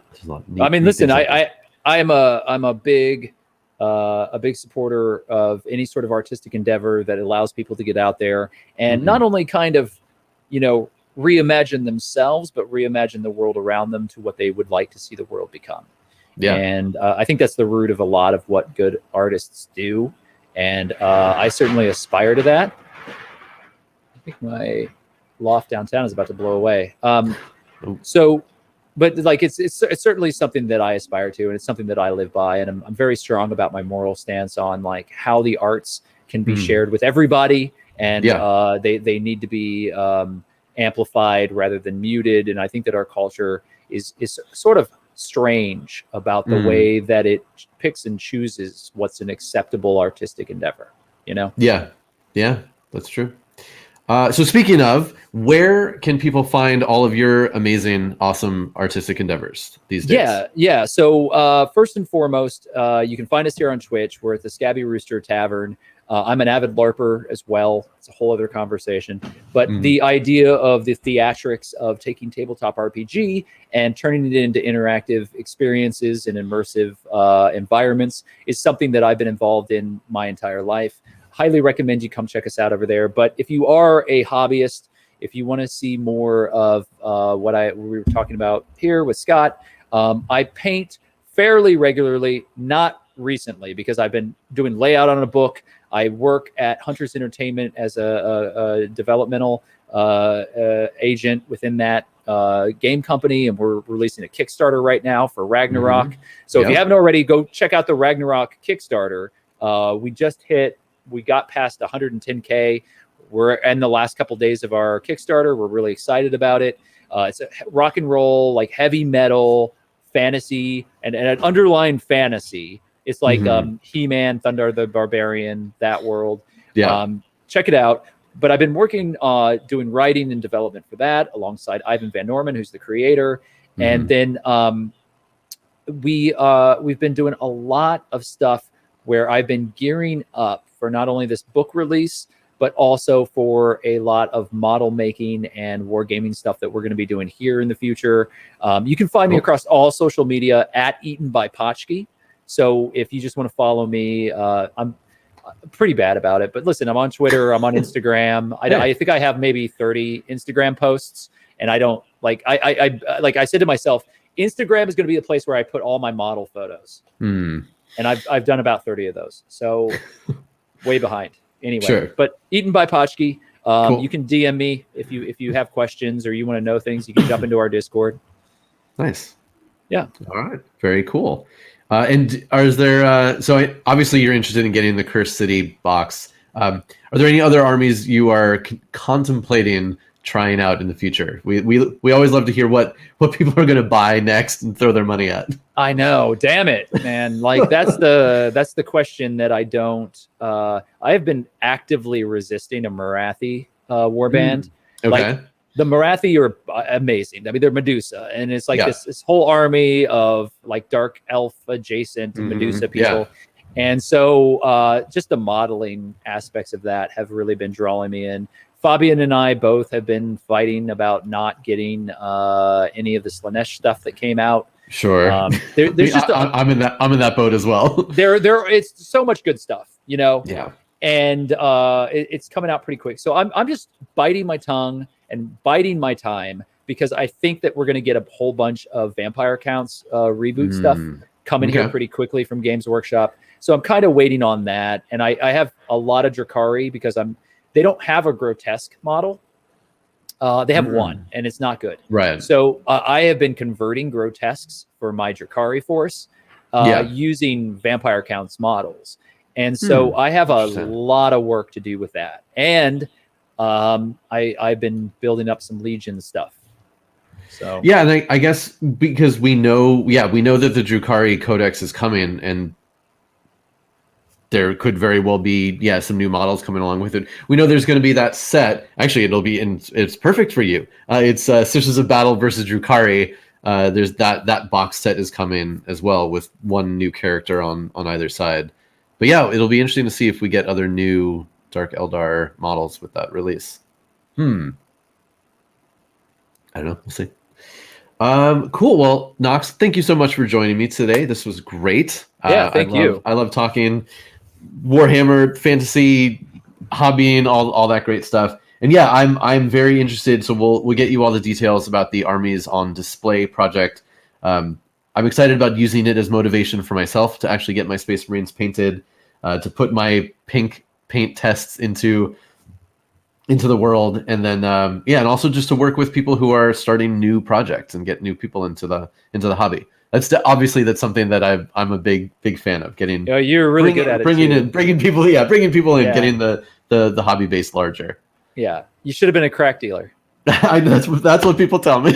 I mean, listen, I'm a big supporter of any sort of artistic endeavor that allows people to get out there and not only kind of, reimagine themselves, but reimagine the world around them to what they would like to see the world become. Yeah. And I think that's the root of a lot of what good artists do. And I certainly aspire to that. I think my loft downtown is about to blow away. But like it's certainly something that I aspire to, and it's something that I live by, and I'm very strong about my moral stance on like how the arts can be shared with everybody, and they need to be amplified rather than muted. And I think that our culture is sort of strange about the way that it picks and chooses what's an acceptable artistic endeavor. Yeah, that's true. So speaking of, where can people find all of your amazing, awesome artistic endeavors these days? Yeah. So first and foremost, you can find us here on Twitch. We're at the Scabby Rooster Tavern. I'm an avid LARPer as well. It's a whole other conversation. But the idea of the theatrics of taking tabletop RPG and turning it into interactive experiences and immersive environments is something that I've been involved in my entire life. Highly recommend you come check us out over there. But if you are a hobbyist, if you want to see more of what we were talking about here with Scott, I paint fairly regularly, not recently because I've been doing layout on a book. I work at Hunters Entertainment as a developmental agent within that game company, and we're releasing a Kickstarter right now for Ragnarok. So if you haven't already, go check out the Ragnarok Kickstarter. We got past 110K. We're in the last couple days of our Kickstarter. We're really excited about it. It's a rock and roll, like heavy metal, fantasy, and an underlying fantasy. It's like He-Man, Thunder the Barbarian, that world. Yeah. Check it out. But I've been working doing writing and development for that alongside Ivan Van Norman, who's the creator. And then we've been doing a lot of stuff where I've been gearing up for not only this book release, but also for a lot of model making and wargaming stuff that we're going to be doing here in the future. You can find me across all social media at Eaten by Potchki. So if you just want to follow me, I'm pretty bad about it. But listen, I'm on Twitter, I'm on Instagram. I think I have maybe 30 Instagram posts, and I don't like. I said to myself, Instagram is going to be the place where I put all my model photos, and I've done about 30 of those. So way behind. Anyway, sure. But Eaten by Potchki. Cool. You can DM me if you have questions or you want to know things. You can jump into our Discord. Nice. Yeah. All right. Very cool. And is there? Obviously you're interested in getting the Cursed City box. Are there any other armies you are contemplating trying out in the future? We always love to hear what people are going to buy next and throw their money at. I know, damn it, man! Like that's the question that I don't. I have been actively resisting a Marathi warband. Okay. Like the Marathi are amazing. I mean, they're Medusa, and it's like this whole army of like dark elf adjacent Medusa people. And so just the modeling aspects of that have really been drawing me in. Fabian and I both have been fighting about not getting any of the Slanesh stuff that came out. Sure. There's just I'm in that boat as well. It's so much good stuff, you know. Yeah. And it's coming out pretty quick. So I'm just biting my tongue and biding my time because I think that we're going to get a whole bunch of Vampire Counts reboot stuff coming here pretty quickly from Games Workshop. So I'm kind of waiting on that. And I have a lot of Drakari because they don't have a grotesque model. They have one, and it's not good. Right. So I have been converting grotesques for my Drakari force using Vampire Counts models. And so I have a lot of work to do with that. And I've been building up some Legion stuff. So yeah, and I guess because we know that the Drakari Codex is coming, and there could very well be some new models coming along with it. We know there's going to be that set. Actually, it's perfect for you. It's Sisters of Battle versus Drakari. There's that box set is coming as well with one new character on either side. But yeah, it'll be interesting to see if we get other new Dark Eldar models with that release. I don't know. We'll see. Cool. Well, Nox, thank you so much for joining me today. This was great. Yeah, thank you. I love talking Warhammer, fantasy, hobbying, all that great stuff. And yeah, I'm very interested. So we'll get you all the details about the Armies on Display project. I'm excited about using it as motivation for myself to actually get my Space Marines painted, to put my pink paint tests into the world, and then and also just to work with people who are starting new projects and get new people into the hobby. That's something that I'm a big fan of, getting. Oh, you're really good at it. Bringing people in, getting the hobby base larger. Yeah, you should have been a crack dealer. That's what people tell me.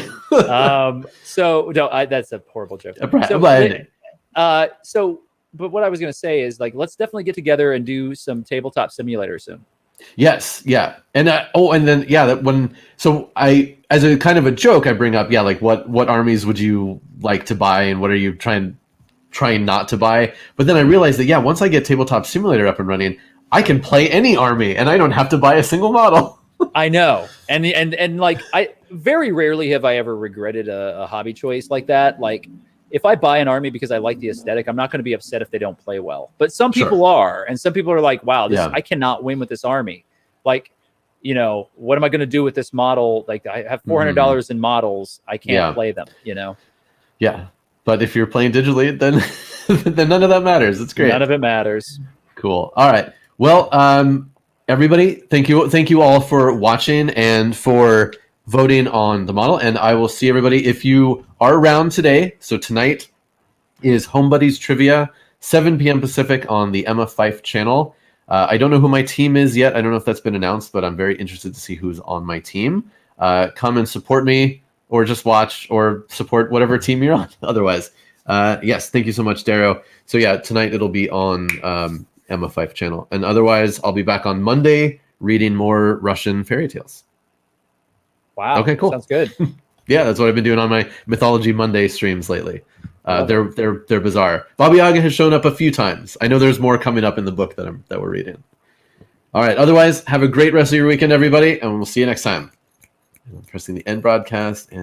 So no, that's a horrible joke. But what I was going to say is, like, let's definitely get together and do some tabletop simulator soon. Yes, yeah, and as a kind of a joke, I bring up, like what armies would you like to buy, and what are you trying not to buy? But then I realized that once I get Tabletop Simulator up and running, I can play any army, and I don't have to buy a single model. I know, and like I very rarely have I ever regretted a hobby choice like that. Like, if I buy an army because I like the aesthetic, I'm not going to be upset if they don't play well. But some people are, and some people are like, wow, I cannot win with this army. Like, what am I going to do with this model? Like, I have $400 in models. I can't play them, Yeah. But if you're playing digitally, then none of that matters. It's great. None of it matters. Cool. All right. Well, everybody, thank you all for watching and for voting on the model, and I will see everybody if you are around today. So tonight is Home Buddies Trivia, 7 p.m. Pacific on the Emma Fife channel. I don't know who my team is yet. I don't know if that's been announced, but I'm very interested to see who's on my team. Come and support me, or just watch, or support whatever team you're on. Otherwise, yes, thank you so much, Darrow. So yeah, tonight it'll be on Emma Fife channel, and otherwise I'll be back on Monday reading more Russian fairy tales. Wow. Okay, cool. Sounds good. Yeah, that's what I've been doing on my Mythology Monday streams lately. They're bizarre. Baba Yaga has shown up a few times. I know there's more coming up in the book that we're reading. All right. Otherwise, have a great rest of your weekend, everybody, and we'll see you next time. I'm pressing the end broadcast. And